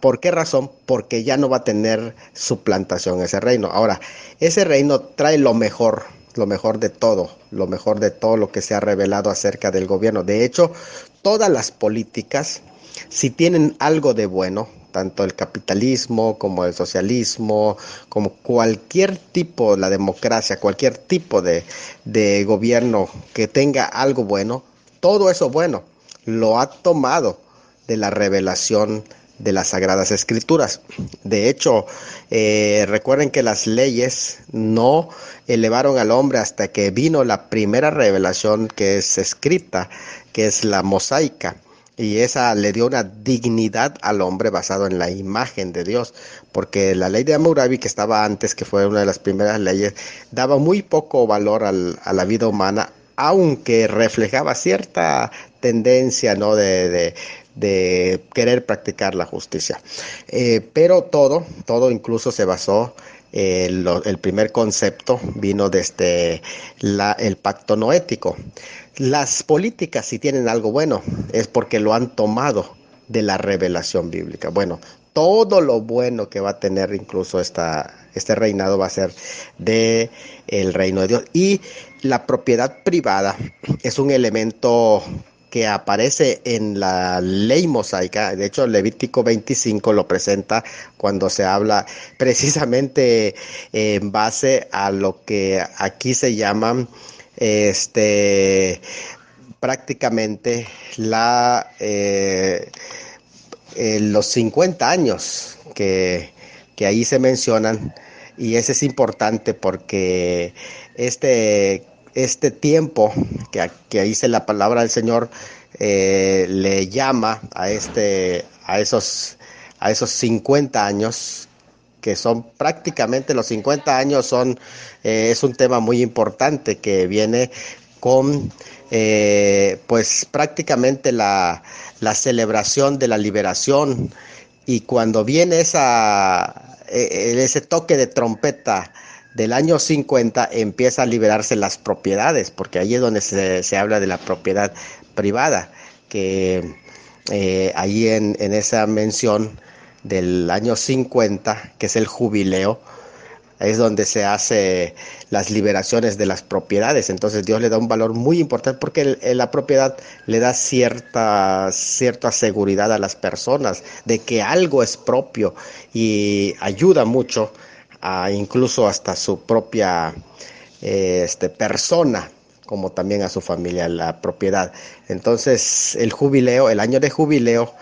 ¿Por qué razón? Porque ya no va a tener suplantación ese reino. Ahora, ese reino trae lo mejor de todo, lo mejor de todo lo que se ha revelado acerca del gobierno. De hecho, todas las políticas, si tienen algo de bueno, tanto el capitalismo como el socialismo, como cualquier tipo, la democracia, cualquier tipo de gobierno que tenga algo bueno, todo eso bueno lo ha tomado de la revelación de las Sagradas Escrituras. De hecho, recuerden que las leyes no elevaron al hombre hasta que vino la primera revelación que es escrita, que es la mosaica. Y esa le dio una dignidad al hombre basado en la imagen de Dios, porque la ley de Hammurabi, que estaba antes, que fue una de las primeras leyes, daba muy poco valor a la vida humana, aunque reflejaba cierta tendencia, ¿no? De querer practicar la justicia. Pero todo incluso se basó, el primer concepto vino desde el pacto noético. Las políticas, si tienen algo bueno, es porque lo han tomado de la revelación bíblica. Bueno, todo lo bueno que va a tener incluso este reinado va a ser de el reino de Dios. Y la propiedad privada es un elemento que aparece en la ley mosaica. De hecho, Levítico 25 lo presenta cuando se habla precisamente en base a lo que aquí se llaman prácticamente los 50 años que ahí se mencionan, y ese es importante porque este tiempo que dice la palabra del Señor, le llama a esos 50 años, que son prácticamente los 50 años, es un tema muy importante que viene con pues prácticamente la celebración de la liberación. Y cuando viene ese toque de trompeta del año 50, empieza a liberarse las propiedades, porque ahí es donde se habla de la propiedad privada, que ahí en esa mención del año 50, que es el jubileo, es donde se hace las liberaciones de las propiedades. Entonces Dios le da un valor muy importante porque la propiedad le da cierta seguridad a las personas de que algo es propio, y ayuda mucho incluso hasta su propia persona, como también a su familia, la propiedad. Entonces el año de jubileo,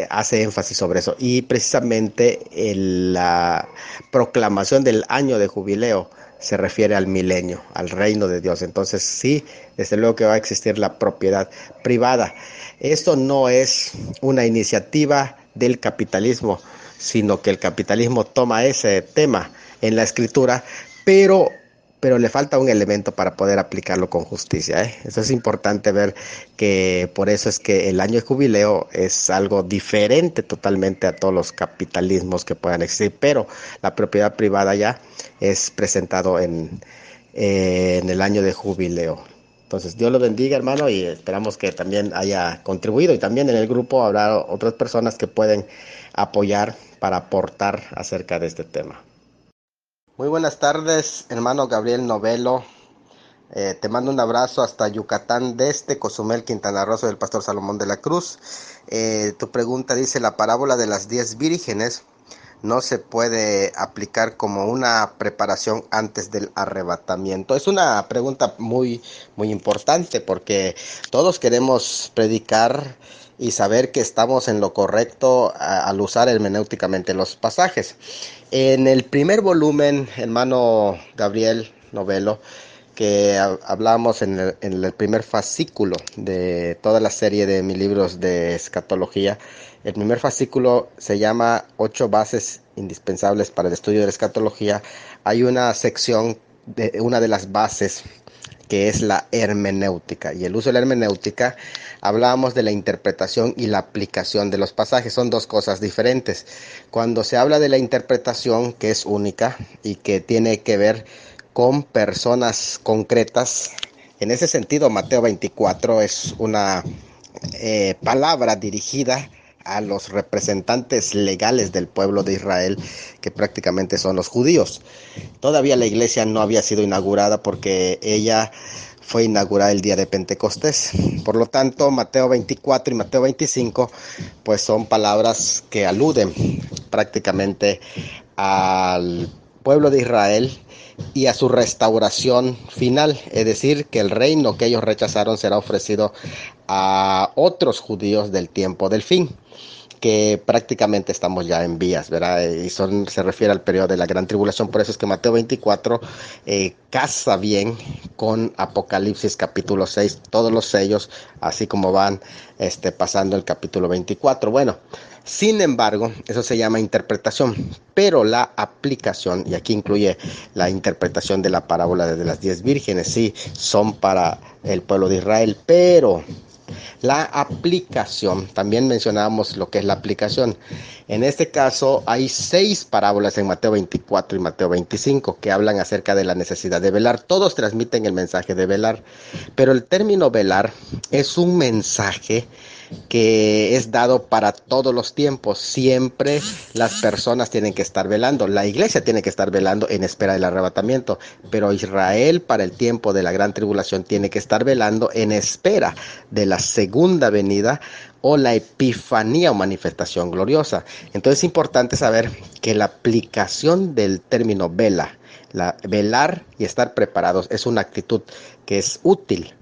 hace énfasis sobre eso, y precisamente la proclamación del año de jubileo se refiere al milenio, al reino de Dios. Entonces sí, desde luego que va a existir la propiedad privada. Esto no es una iniciativa del capitalismo, sino que el capitalismo toma ese tema en la escritura, pero le falta un elemento para poder aplicarlo con justicia, ¿eh? Eso es importante ver, que por eso es que el año de jubileo es algo diferente totalmente a todos los capitalismos que puedan existir, pero la propiedad privada ya es presentado en el año de jubileo. Entonces, Dios lo bendiga, hermano, y esperamos que también haya contribuido, y también en el grupo habrá otras personas que pueden apoyar para aportar acerca de este tema. Muy buenas tardes, hermano Gabriel Novelo. Te mando un abrazo hasta Yucatán, desde Cozumel, Quintana Roo, del pastor Salomón de la Cruz. Tu pregunta dice: la parábola de las 10 vírgenes no se puede aplicar como una preparación antes del arrebatamiento. Es una pregunta muy importante, porque todos queremos predicar y saber que estamos en lo correcto al usar hermenéuticamente los pasajes. En el primer volumen, hermano Gabriel Novelo, que hablamos en el primer fascículo de toda la serie de mis libros de escatología. El primer fascículo se llama 8 bases indispensables para el estudio de la escatología. Hay una sección de una de las bases que es la hermenéutica. Y el uso de la hermenéutica, hablábamos de la interpretación y la aplicación de los pasajes. Son dos cosas diferentes. Cuando se habla de la interpretación, que es única y que tiene que ver con personas concretas, en ese sentido Mateo 24 es una palabra dirigida a los representantes legales del pueblo de Israel, que prácticamente son los judíos. Todavía la iglesia no había sido inaugurada porque ella fue inaugurada el día de Pentecostés. Por lo tanto, Mateo 24 y Mateo 25 pues son palabras que aluden prácticamente al pueblo de Israel y a su restauración final, es decir, que el reino que ellos rechazaron será ofrecido a otros judíos del tiempo del fin, que prácticamente estamos ya en vías, ¿verdad? Y se refiere al periodo de la gran tribulación. Por eso es que Mateo 24 casa bien con Apocalipsis capítulo 6, todos los sellos, así como van pasando el capítulo 24. Bueno, sin embargo, eso se llama interpretación, pero la aplicación, y aquí incluye la interpretación de la parábola de las 10 vírgenes, sí, son para el pueblo de Israel, pero la aplicación, también mencionábamos lo que es la aplicación. En este caso hay 6 parábolas en Mateo 24 y Mateo 25 que hablan acerca de la necesidad de velar. Todos transmiten el mensaje de velar, pero el término velar es un mensaje que es dado para todos los tiempos. Siempre las personas tienen que estar velando. La iglesia tiene que estar velando en espera del arrebatamiento, pero Israel para el tiempo de la gran tribulación tiene que estar velando en espera de la segunda venida o la epifanía o manifestación gloriosa. Entonces es importante saber que la aplicación del término velar y estar preparados es una actitud que es útil,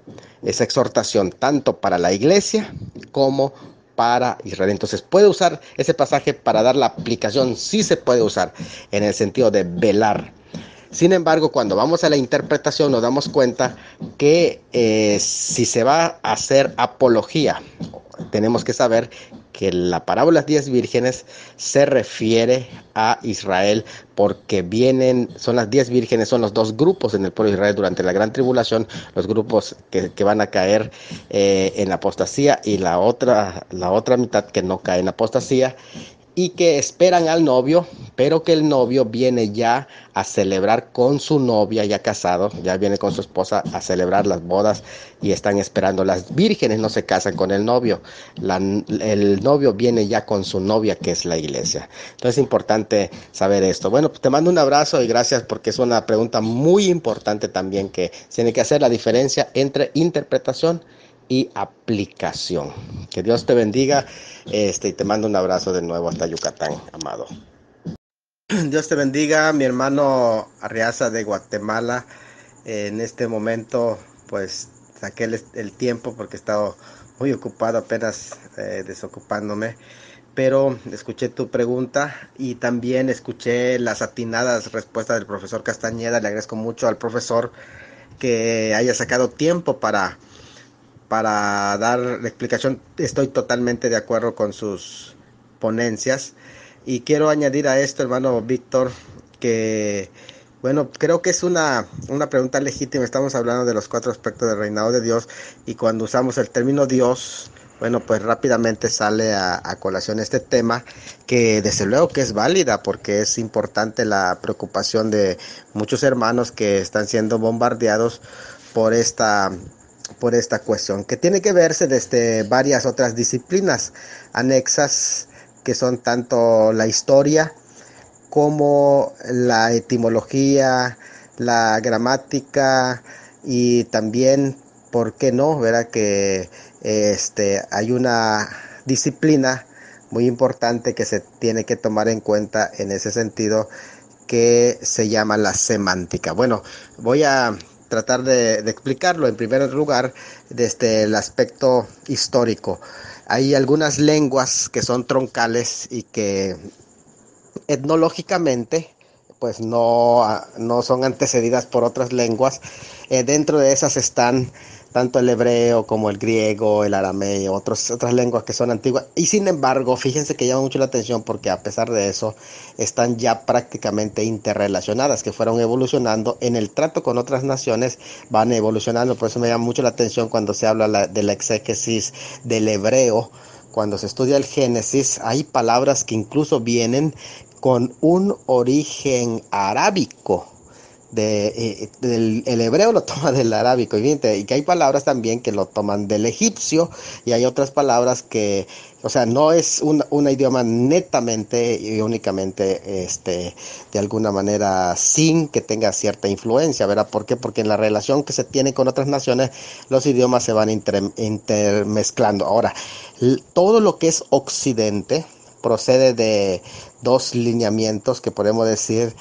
esa exhortación tanto para la iglesia como para Israel. Entonces puede usar ese pasaje para dar la aplicación, sí se puede usar en el sentido de velar. Sin embargo, cuando vamos a la interpretación nos damos cuenta que si se va a hacer apología, tenemos que saber que la parábola de las 10 vírgenes se refiere a Israel porque son las 10 vírgenes, son los dos grupos en el pueblo de Israel durante la gran tribulación, los grupos que van a caer en apostasía y la otra mitad que no cae en apostasía y que esperan al novio, pero que el novio viene ya a celebrar con su novia, ya casado, ya viene con su esposa a celebrar las bodas y están esperando. Las vírgenes no se casan con el novio, el novio viene ya con su novia, que es la iglesia. Entonces es importante saber esto. Bueno, pues te mando un abrazo y gracias porque es una pregunta muy importante también que tiene que hacer la diferencia entre interpretación y aplicación. Que Dios te bendiga y te mando un abrazo de nuevo hasta Yucatán, amado. Dios te bendiga, mi hermano Arriaza de Guatemala. En este momento, pues saqué el tiempo porque he estado muy ocupado, apenas desocupándome. Pero escuché tu pregunta y también escuché las atinadas respuestas del profesor Castañeda. Le agradezco mucho al profesor que haya sacado tiempo para dar la explicación. Estoy totalmente de acuerdo con sus ponencias y quiero añadir a esto, hermano Víctor, que bueno, creo que es una pregunta legítima. Estamos hablando de los 4 aspectos del reinado de Dios y cuando usamos el término Dios, bueno, pues rápidamente sale a colación este tema, que desde luego que es válida porque es importante la preocupación de muchos hermanos que están siendo bombardeados por esta cuestión, que tiene que verse desde varias otras disciplinas anexas, que son tanto la historia como la etimología, la gramática y también, ¿por qué no? ¿Verdad? Que hay una disciplina muy importante que se tiene que tomar en cuenta en ese sentido, que se llama la semántica. Bueno, voy a tratar de explicarlo. En primer lugar, desde el aspecto histórico. Hay algunas lenguas que son troncales y que etnológicamente pues no son antecedidas por otras lenguas. Dentro de esas están tanto el hebreo como el griego, el arameo, otras lenguas que son antiguas. Y sin embargo, fíjense que llama mucho la atención porque a pesar de eso, están ya prácticamente interrelacionadas, que fueron evolucionando en el trato con otras naciones, van evolucionando. Por eso me llama mucho la atención cuando se habla de la exégesis del hebreo. Cuando se estudia el Génesis, hay palabras que incluso vienen con un origen arábico. El hebreo lo toma del arábico y que hay palabras también que lo toman del egipcio y hay otras palabras que, o sea, no es un idioma netamente y únicamente de alguna manera sin que tenga cierta influencia, ¿verdad? ¿Por qué? Porque en la relación que se tiene con otras naciones los idiomas se van intermezclando. Ahora, todo lo que es occidente procede de dos lineamientos que podemos decir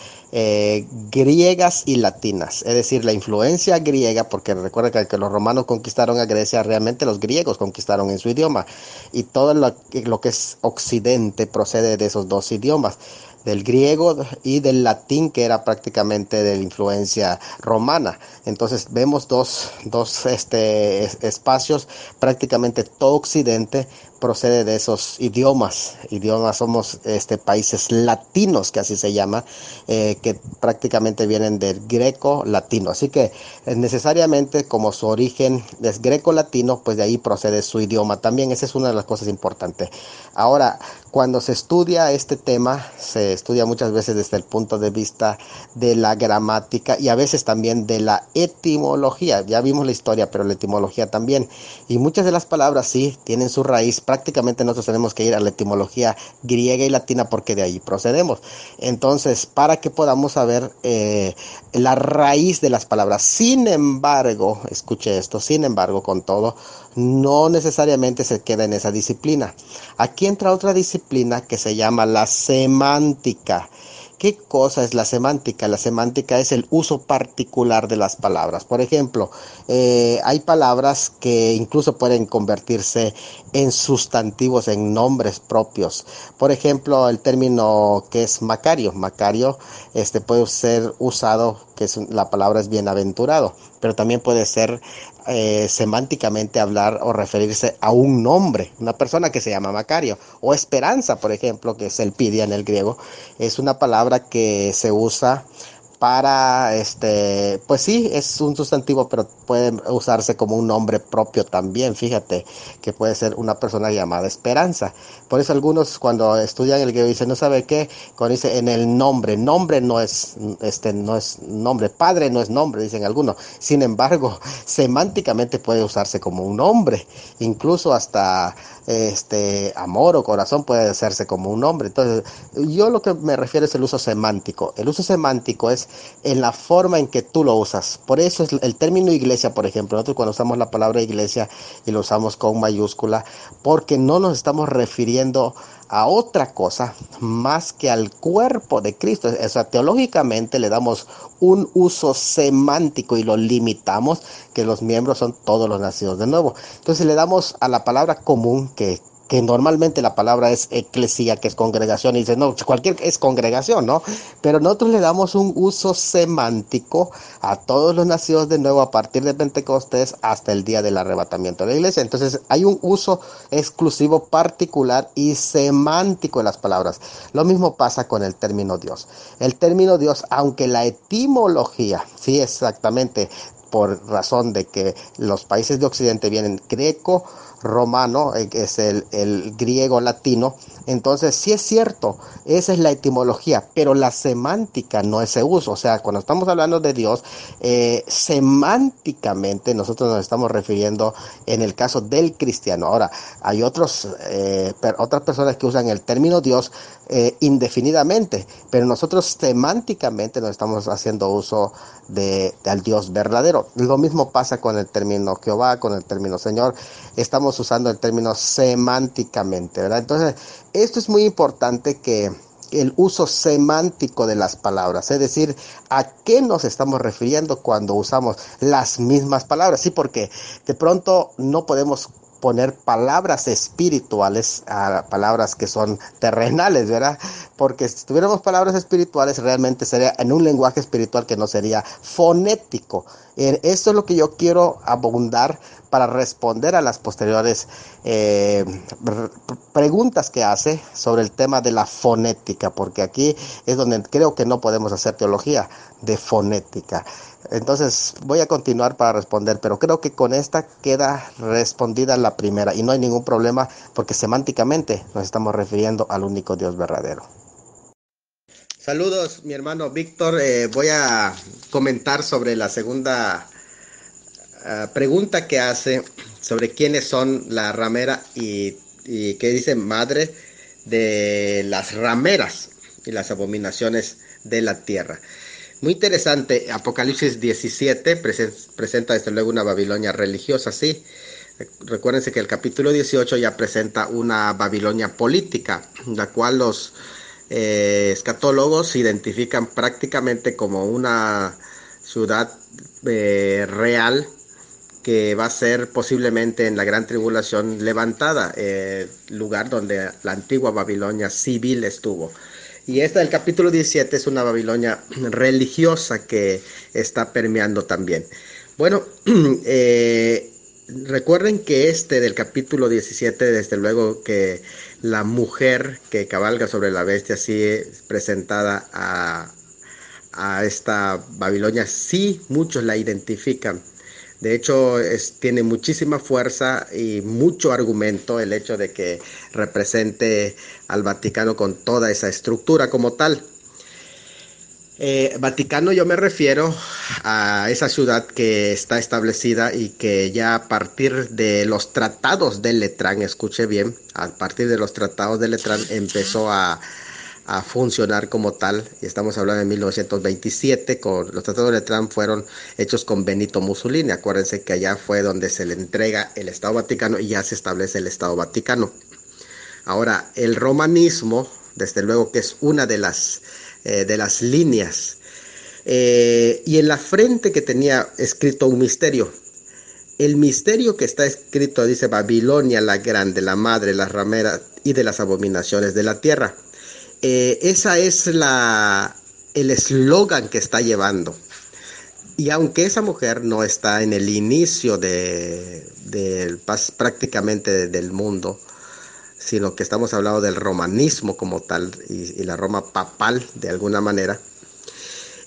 griegas y latinas, es decir, la influencia griega, porque recuerda que los romanos conquistaron a Grecia, realmente los griegos conquistaron en su idioma, y todo lo que es occidente procede de esos dos idiomas, del griego y del latín, que era prácticamente de la influencia romana. Entonces vemos dos espacios, prácticamente todo occidente procede de esos idiomas. Somos países latinos, que así se llama, que prácticamente vienen del greco-latino. Así que necesariamente, como su origen es greco-latino, pues de ahí procede su idioma también. Esa es una de las cosas importantes. Ahora, cuando se estudia este tema, se estudia muchas veces desde el punto de vista de la gramática y a veces también de la etimología. Ya vimos la historia, pero la etimología también. Y muchas de las palabras sí tienen su raíz. Prácticamente nosotros tenemos que ir a la etimología griega y latina porque de ahí procedemos. Entonces, para que podamos saber la raíz de las palabras. Sin embargo, escuche esto, sin embargo, con todo, no necesariamente se queda en esa disciplina. Aquí entra otra disciplina que se llama la semántica. ¿Qué cosa es la semántica? La semántica es el uso particular de las palabras. Por ejemplo, hay palabras que incluso pueden convertirse en sustantivos, en nombres propios. Por ejemplo, el término que es Macario. Macario puede ser usado, la palabra es bienaventurado, pero también puede ser semánticamente hablar o referirse a un nombre, una persona que se llama Macario, o esperanza, por ejemplo, que es Elpidia en el griego, es una palabra que se usa para, pues sí, es un sustantivo, pero puede usarse como un nombre propio también. Fíjate que puede ser una persona llamada Esperanza. Por eso algunos cuando estudian el griego dicen, no sabe qué, cuando dice en el nombre no es, no es nombre, padre no es nombre, dicen algunos. Sin embargo, semánticamente puede usarse como un nombre, incluso hasta amor o corazón puede hacerse como un nombre. Entonces, yo lo que me refiero es el uso semántico. El uso semántico es en la forma en que tú lo usas. Por eso es el término iglesia, por ejemplo. Nosotros cuando usamos la palabra iglesia y lo usamos con mayúscula, porque no nos estamos refiriendo a otra cosa más que al cuerpo de Cristo. O sea, teológicamente le damos un uso semántico y lo limitamos, que los miembros son todos los nacidos de nuevo. Entonces le damos a la palabra común, que normalmente la palabra es eclesía, que es congregación, y dice, no, cualquier es congregación, ¿no? Pero nosotros le damos un uso semántico a todos los nacidos de nuevo a partir de Pentecostés hasta el día del arrebatamiento de la iglesia. Entonces hay un uso exclusivo, particular y semántico de las palabras. Lo mismo pasa con el término Dios. El término Dios, aunque la etimología, sí, exactamente, por razón de que los países de Occidente vienen greco, romano, que es el griego latino. Entonces sí es cierto, esa es la etimología, pero la semántica no es ese uso. O sea, cuando estamos hablando de Dios, semánticamente nosotros nos estamos refiriendo en el caso del cristiano. Ahora, hay otras personas que usan el término Dios indefinidamente, pero nosotros semánticamente nos estamos haciendo uso al Dios verdadero. Lo mismo pasa con el término Jehová, con el término Señor. Estamos usando el término semánticamente, ¿verdad? Entonces, esto es muy importante que el uso semántico de las palabras, es decir, a qué nos estamos refiriendo cuando usamos las mismas palabras. Sí, porque de pronto no podemos poner palabras espirituales a palabras que son terrenales, ¿verdad? Porque si tuviéramos palabras espirituales, realmente sería en un lenguaje espiritual que no sería fonético. Esto es lo que yo quiero abundar para responder a las posteriores preguntas que hace sobre el tema de la fonética, porque aquí es donde creo que no podemos hacer teología de fonética. Entonces voy a continuar para responder, pero creo que con esta queda respondida la primera y no hay ningún problema porque semánticamente nos estamos refiriendo al único Dios verdadero. Saludos, mi hermano Víctor. Voy a comentar sobre la segunda pregunta que hace sobre quiénes son la ramera y qué dice madre de las rameras y las abominaciones de la tierra. Muy interesante, Apocalipsis 17 presenta desde luego una Babilonia religiosa, sí. Recuérdense que el capítulo 18 ya presenta una Babilonia política, la cual los escatólogos identifican prácticamente como una ciudad real que va a ser posiblemente en la gran tribulación levantada, lugar donde la antigua Babilonia civil estuvo. Y esta del capítulo 17 es una Babilonia religiosa que está permeando también. Bueno, recuerden que este del capítulo 17, desde luego que la mujer que cabalga sobre la bestia, así es presentada a esta Babilonia, sí muchos la identifican. De hecho, tiene muchísima fuerza y mucho argumento el hecho de que represente al Vaticano con toda esa estructura como tal. Vaticano yo me refiero a esa ciudad que está establecida y que ya a partir de los tratados de Letrán, escuche bien, a partir de los tratados de Letrán empezó a funcionar como tal, y estamos hablando de 1927, con los tratados de Letrán fueron hechos con Benito Mussolini. Acuérdense que allá fue donde se le entrega el Estado Vaticano y ya se establece el Estado Vaticano. Ahora, el romanismo, desde luego que es una de las líneas, y en la frente que tenía escrito un misterio. El misterio que está escrito dice Babilonia la grande, la madre, la ramera y de las abominaciones de la tierra. Esa es el eslogan que está llevando. Y aunque esa mujer no está en el inicio prácticamente del mundo, sino que estamos hablando del romanismo como tal y la Roma papal de alguna manera,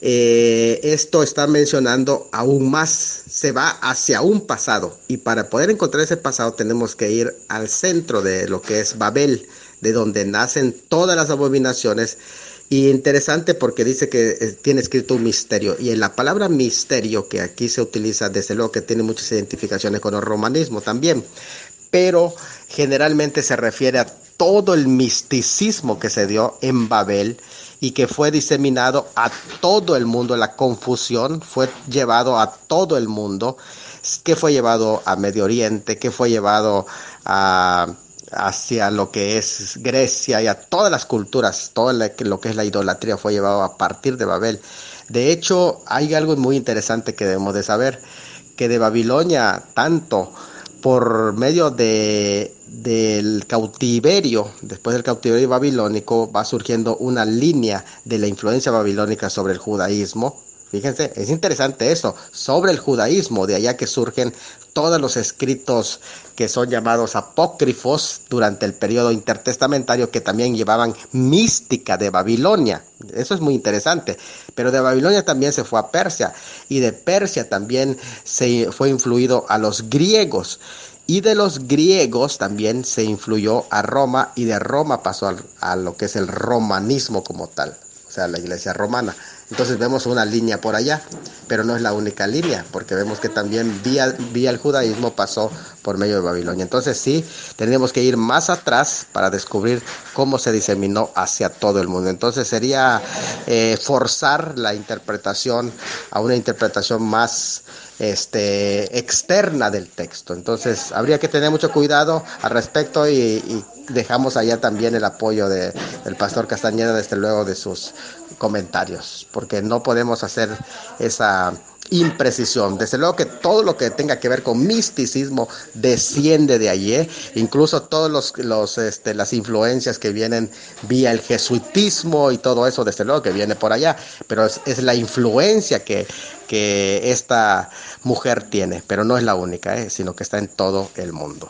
esto está mencionando aún más, se va hacia un pasado, y para poder encontrar ese pasado tenemos que ir al centro de lo que es Babel, de donde nacen todas las abominaciones. Y interesante porque dice que tiene escrito un misterio, y en la palabra misterio que aquí se utiliza, desde luego que tiene muchas identificaciones con el romanismo también, pero generalmente se refiere a todo el misticismo que se dio en Babel y que fue diseminado a todo el mundo. La confusión fue llevado a todo el mundo, que fue llevado a Medio Oriente, que fue llevado hacia lo que es Grecia y a todas las culturas, todo lo que es la idolatría fue llevado a partir de Babel. De hecho, hay algo muy interesante que debemos de saber, que de Babilonia, tanto por medio del cautiverio, después del cautiverio babilónico, va surgiendo una línea de la influencia babilónica sobre el judaísmo. Fíjense, es interesante eso, sobre el judaísmo, de allá que surgen todos los escritos que son llamados apócrifos durante el periodo intertestamentario, que también llevaban mística de Babilonia. Eso es muy interesante. Pero de Babilonia también se fue a Persia, y de Persia también se fue influido a los griegos. Y de los griegos también se influyó a Roma, y de Roma pasó a lo que es el romanismo como tal, o sea, la iglesia romana. Entonces vemos una línea por allá, pero no es la única línea, porque vemos que también vía el judaísmo pasó por medio de Babilonia. Entonces sí, tenemos que ir más atrás para descubrir cómo se diseminó hacia todo el mundo. Entonces sería forzar la interpretación a una interpretación más externa del texto. Entonces habría que tener mucho cuidado al respecto y dejamos allá también el apoyo del pastor Castañeda, desde luego, de sus comentarios, porque no podemos hacer esa imprecisión. Desde luego que todo lo que tenga que ver con misticismo desciende de allí, incluso todos las influencias que vienen vía el jesuitismo y todo eso, desde luego que viene por allá, pero es la influencia que esta mujer tiene, pero no es la única, sino que está en todo el mundo.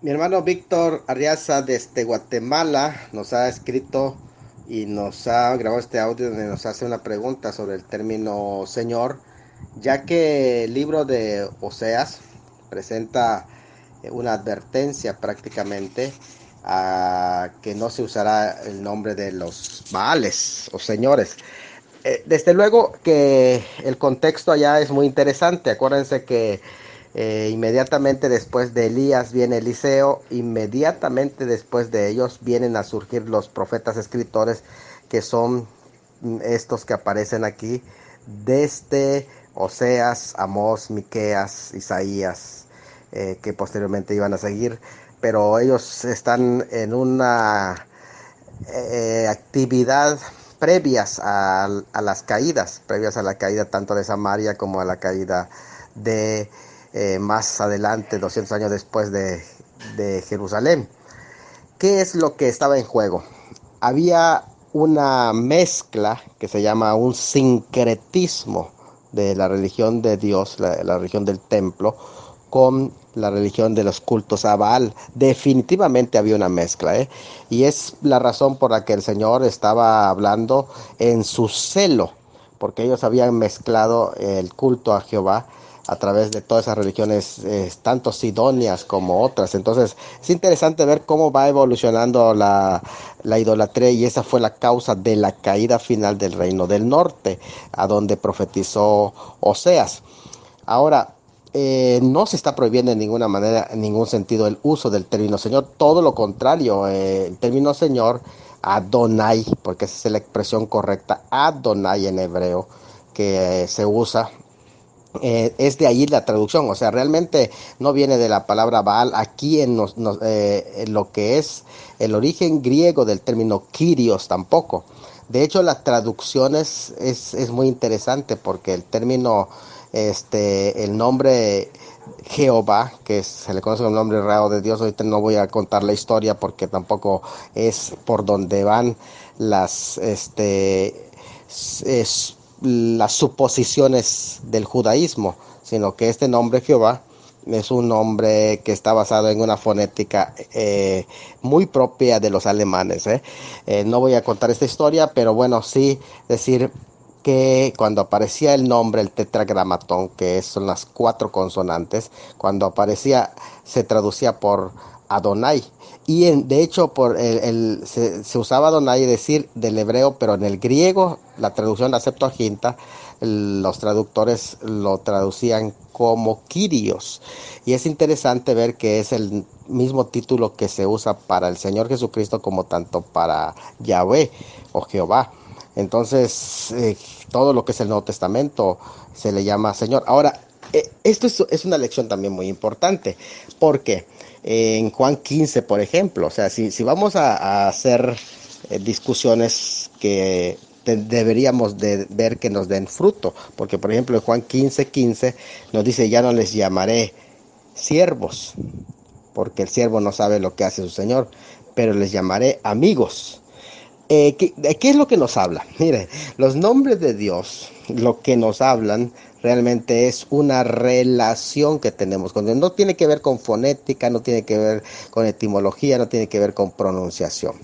Mi hermano Víctor Arriaza desde Guatemala nos ha escrito y nos ha grabado este audio donde nos hace una pregunta sobre el término Señor, ya que el libro de Oseas presenta una advertencia prácticamente a que no se usará el nombre de los Baales o señores. Desde luego que el contexto allá es muy interesante. Acuérdense que inmediatamente después de Elías viene Eliseo, inmediatamente después de ellos vienen a surgir los profetas escritores, que son estos que aparecen aquí, desde Oseas, Amós, Miqueas, Isaías, que posteriormente iban a seguir, pero ellos están en una actividad previas a la caída tanto de Samaria como a la caída de más adelante, 200 años después de Jerusalén. ¿Qué es lo que estaba en juego? Había una mezcla que se llama un sincretismo de la religión de Dios, la religión del templo, con la religión de los cultos a Baal. Definitivamente había una mezcla, y es la razón por la que el Señor estaba hablando en su celo, porque ellos habían mezclado el culto a Jehová a través de todas esas religiones, tanto sidonias como otras. Entonces es interesante ver cómo va evolucionando la idolatría, y esa fue la causa de la caída final del reino del norte, a donde profetizó Oseas. Ahora, no se está prohibiendo en ninguna manera, en ningún sentido, el uso del término Señor. Todo lo contrario, el término Señor, Adonai, porque esa es la expresión correcta, Adonai en hebreo, que se usa, es de ahí la traducción. O sea, realmente no viene de la palabra Baal aquí en lo que es el origen griego del término Kyrios tampoco. De hecho, la traducción es muy interesante, porque el término, el nombre Jehová, que se le conoce como el nombre raro de Dios, ahorita no voy a contar la historia porque tampoco es por donde van las, las suposiciones del judaísmo, sino que este nombre Jehová es un nombre que está basado en una fonética muy propia de los alemanes. No voy a contar esta historia, pero bueno, sí decir que cuando aparecía el nombre, el tetragramatón, que son las 4 consonantes, cuando aparecía se traducía por Adonai. Y de hecho se usaba Adonai decir del hebreo, pero en el griego, la traducción, la Septuaginta, los traductores lo traducían como Kyrios. Y es interesante ver que es el mismo título que se usa para el Señor Jesucristo como tanto para Yahweh o Jehová. Entonces, todo lo que es el Nuevo Testamento se le llama Señor. Ahora, esto es una lección también muy importante, porque en Juan 15, por ejemplo, o sea, si vamos a hacer discusiones que deberíamos de ver que nos den fruto, porque por ejemplo en Juan 15:15 nos dice: ya no les llamaré siervos, porque el siervo no sabe lo que hace su señor, pero les llamaré amigos. ¿Qué es lo que nos habla? Mire, los nombres de Dios, lo que nos hablan realmente es una relación que tenemos con Dios. No tiene que ver con fonética, no tiene que ver con etimología, no tiene que ver con pronunciación.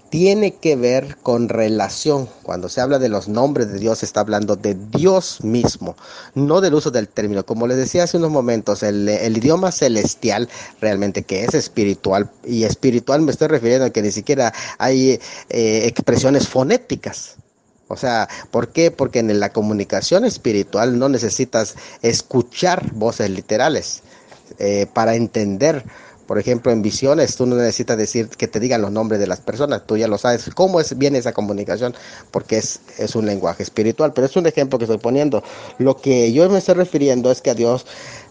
Tiene que ver con relación. Cuando se habla de los nombres de Dios, se está hablando de Dios mismo, no del uso del término. Como les decía hace unos momentos, el idioma celestial realmente, que es espiritual, y espiritual me estoy refiriendo a que ni siquiera hay expresiones fonéticas. O sea, ¿por qué? Porque en la comunicación espiritual no necesitas escuchar voces literales. para entender. Por ejemplo, en visiones, tú no necesitas decir que te digan los nombres de las personas, tú ya lo sabes. ¿Cómo viene esa comunicación? Porque es un lenguaje espiritual, pero es un ejemplo que estoy poniendo. Lo que yo me estoy refiriendo es que a Dios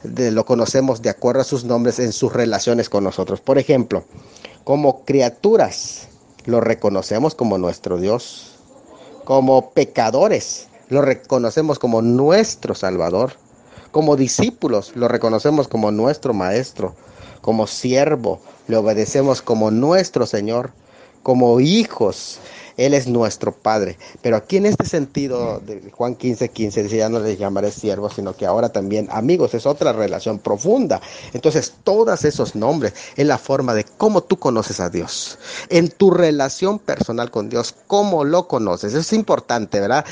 lo conocemos de acuerdo a sus nombres en sus relaciones con nosotros. Por ejemplo, como criaturas, lo reconocemos como nuestro Dios. Como pecadores, lo reconocemos como nuestro Salvador. Como discípulos, lo reconocemos como nuestro Maestro. Como siervo, le obedecemos como nuestro Señor. Como hijos, Él es nuestro Padre. Pero aquí en este sentido de Juan 15:15 dice, ya no les llamaré siervos, sino que ahora también amigos. Es otra relación profunda. Entonces, todos esos nombres es la forma de cómo tú conoces a Dios. En tu relación personal con Dios, cómo lo conoces. Eso es importante, ¿verdad?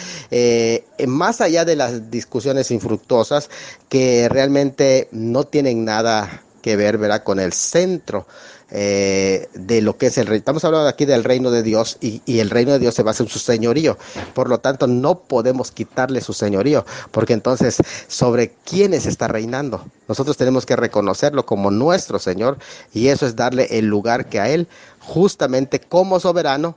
Más allá de las discusiones infructuosas que realmente no tienen nada que ver, ¿verdad?, con el centro de lo que es el reino. Estamos hablando aquí del reino de Dios y el reino de Dios se basa en su señorío. Por lo tanto, no podemos quitarle su señorío, porque entonces, ¿sobre quiénes está reinando? Nosotros tenemos que reconocerlo como nuestro Señor y eso es darle el lugar que a Él, justamente como soberano,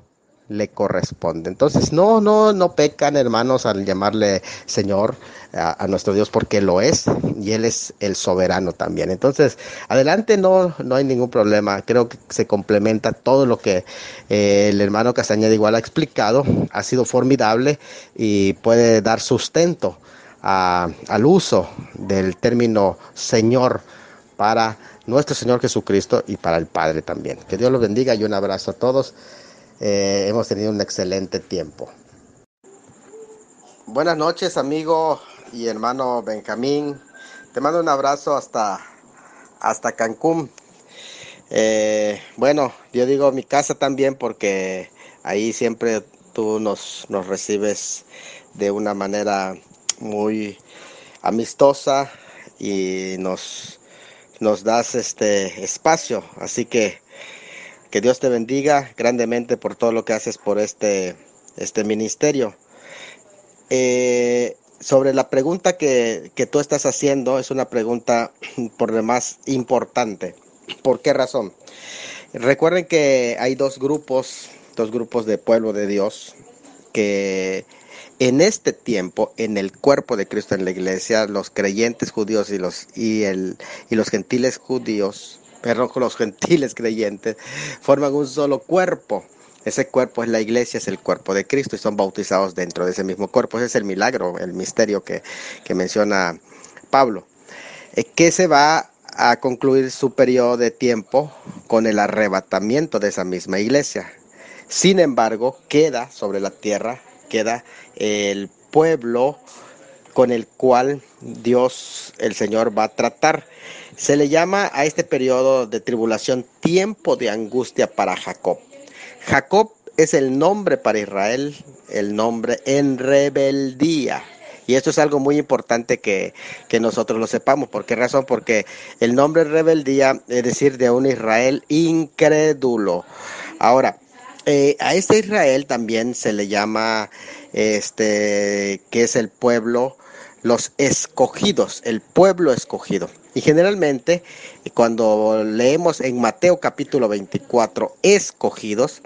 le corresponde. Entonces, no pecan, hermanos, al llamarle Señor a nuestro Dios, porque lo es y Él es el soberano también. Entonces, adelante, no hay ningún problema. Creo que se complementa todo lo que el hermano Castañeda igual ha explicado. Ha sido formidable y puede dar sustento al uso del término Señor para nuestro Señor Jesucristo y para el Padre también. Que Dios los bendiga y un abrazo a todos. Hemos tenido un excelente tiempo. Buenas noches, amigo y hermano Benjamín. Te mando un abrazo hasta Cancún. Bueno, yo digo mi casa también porque ahí siempre tú nos recibes de una manera muy amistosa y nos das este espacio. Así que Dios te bendiga grandemente por todo lo que haces por este ministerio. Sobre la pregunta que tú estás haciendo, es una pregunta por demás importante. ¿Por qué razón? Recuerden que hay dos grupos de pueblo de Dios que en este tiempo, en el cuerpo de Cristo, en la iglesia, los creyentes judíos y los gentiles judíos, perdón, los gentiles creyentes, forman un solo cuerpo. Ese cuerpo es la iglesia, es el cuerpo de Cristo y son bautizados dentro de ese mismo cuerpo. Ese es el milagro, el misterio que menciona Pablo, que se va a concluir su periodo de tiempo con el arrebatamiento de esa misma iglesia. Sin embargo, queda sobre la tierra, queda el pueblo con el cual Dios, el Señor, va a tratar. Se le llama a este periodo de tribulación tiempo de angustia para Jacob. Jacob es el nombre para Israel, el nombre en rebeldía. Y esto es algo muy importante que nosotros lo sepamos. ¿Por qué razón? Porque el nombre rebeldía es decir, de un Israel incrédulo. Ahora, a este Israel también se le llama, que es el pueblo, los escogidos, el pueblo escogido. Y generalmente, cuando leemos en Mateo capítulo 24, escogidos,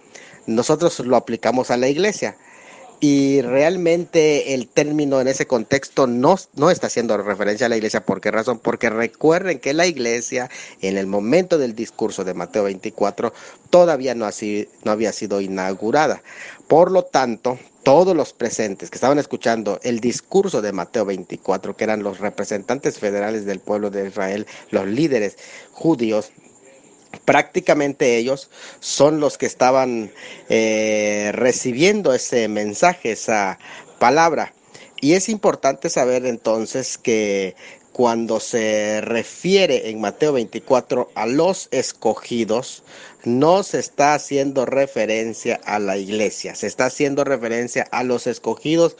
nosotros lo aplicamos a la iglesia. Y realmente el término en ese contexto no está haciendo referencia a la iglesia. ¿Por qué razón? Porque recuerden que la iglesia, en el momento del discurso de Mateo 24, todavía no había sido inaugurada. Por lo tanto, todos los presentes que estaban escuchando el discurso de Mateo 24, que eran los representantes federales del pueblo de Israel, los líderes judíos, prácticamente ellos son los que estaban recibiendo ese mensaje, esa palabra. Y es importante saber entonces que cuando se refiere en Mateo 24 a los escogidos, no se está haciendo referencia a la iglesia, se está haciendo referencia a los escogidos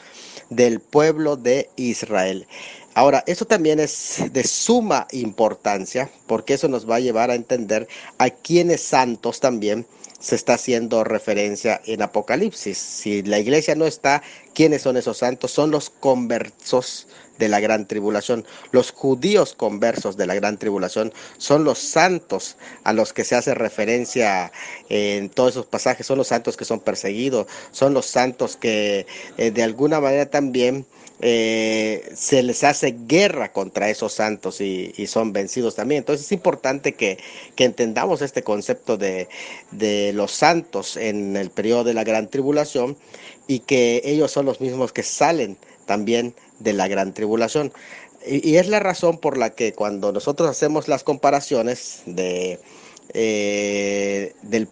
del pueblo de Israel. Ahora, eso también es de suma importancia, porque eso nos va a llevar a entender a quienes santos también se está haciendo referencia en Apocalipsis. Si la iglesia no está, ¿quiénes son esos santos? Son los conversos de la gran tribulación. Los judíos conversos de la gran tribulación son los santos a los que se hace referencia en todos esos pasajes. Son los santos que son perseguidos, son los santos que de alguna manera también se les hace guerra contra esos santos y son vencidos también. Entonces es importante que entendamos este concepto de los santos en el periodo de la gran tribulación y que ellos son los mismos que salen también de la gran tribulación. Y es la razón por la que cuando nosotros hacemos las comparaciones del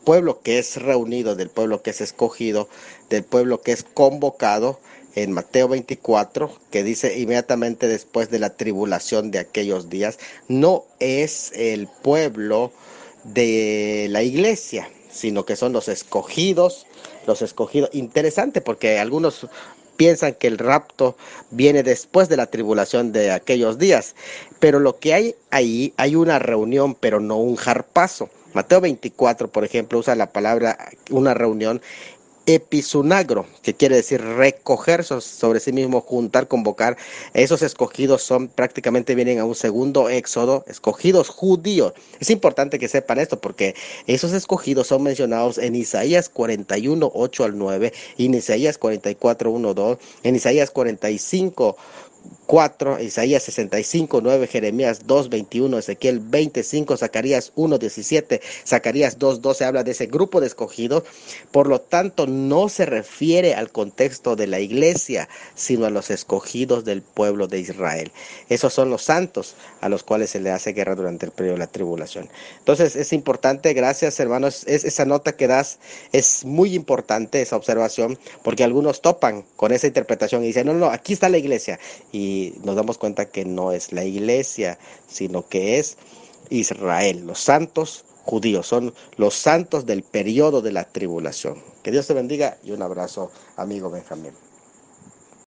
pueblo que es reunido, del pueblo que es escogido, del pueblo que es convocado, en Mateo 24, que dice inmediatamente después de la tribulación de aquellos días, no es el pueblo de la iglesia, sino que son los escogidos, los escogidos. Interesante porque algunos piensan que el rapto viene después de la tribulación de aquellos días, pero lo que hay ahí, hay una reunión, pero no un jarpazo. Mateo 24, por ejemplo, usa la palabra una reunión episunagro, que quiere decir recoger sobre sí mismo, juntar, convocar. Esos escogidos son prácticamente vienen a un segundo éxodo, escogidos judíos. Es importante que sepan esto porque esos escogidos son mencionados en Isaías 41, 8 al 9, en Isaías 44, 1, 2, en Isaías 45, 4, Isaías 65, 9, Jeremías 2, 21, Ezequiel 25, Zacarías 1, 17, Zacarías 2, 12 habla de ese grupo de escogidos. Por lo tanto, no se refiere al contexto de la iglesia, sino a los escogidos del pueblo de Israel. Esos son los santos a los cuales se le hace guerra durante el periodo de la tribulación. Entonces, es importante, gracias hermanos, esa nota que das es muy importante, esa observación, porque algunos topan con esa interpretación y dicen, no, aquí está la iglesia. Y nos damos cuenta que no es la iglesia, sino que es Israel, los santos judíos, son los santos del periodo de la tribulación. Que Dios te bendiga y un abrazo, amigo Benjamín.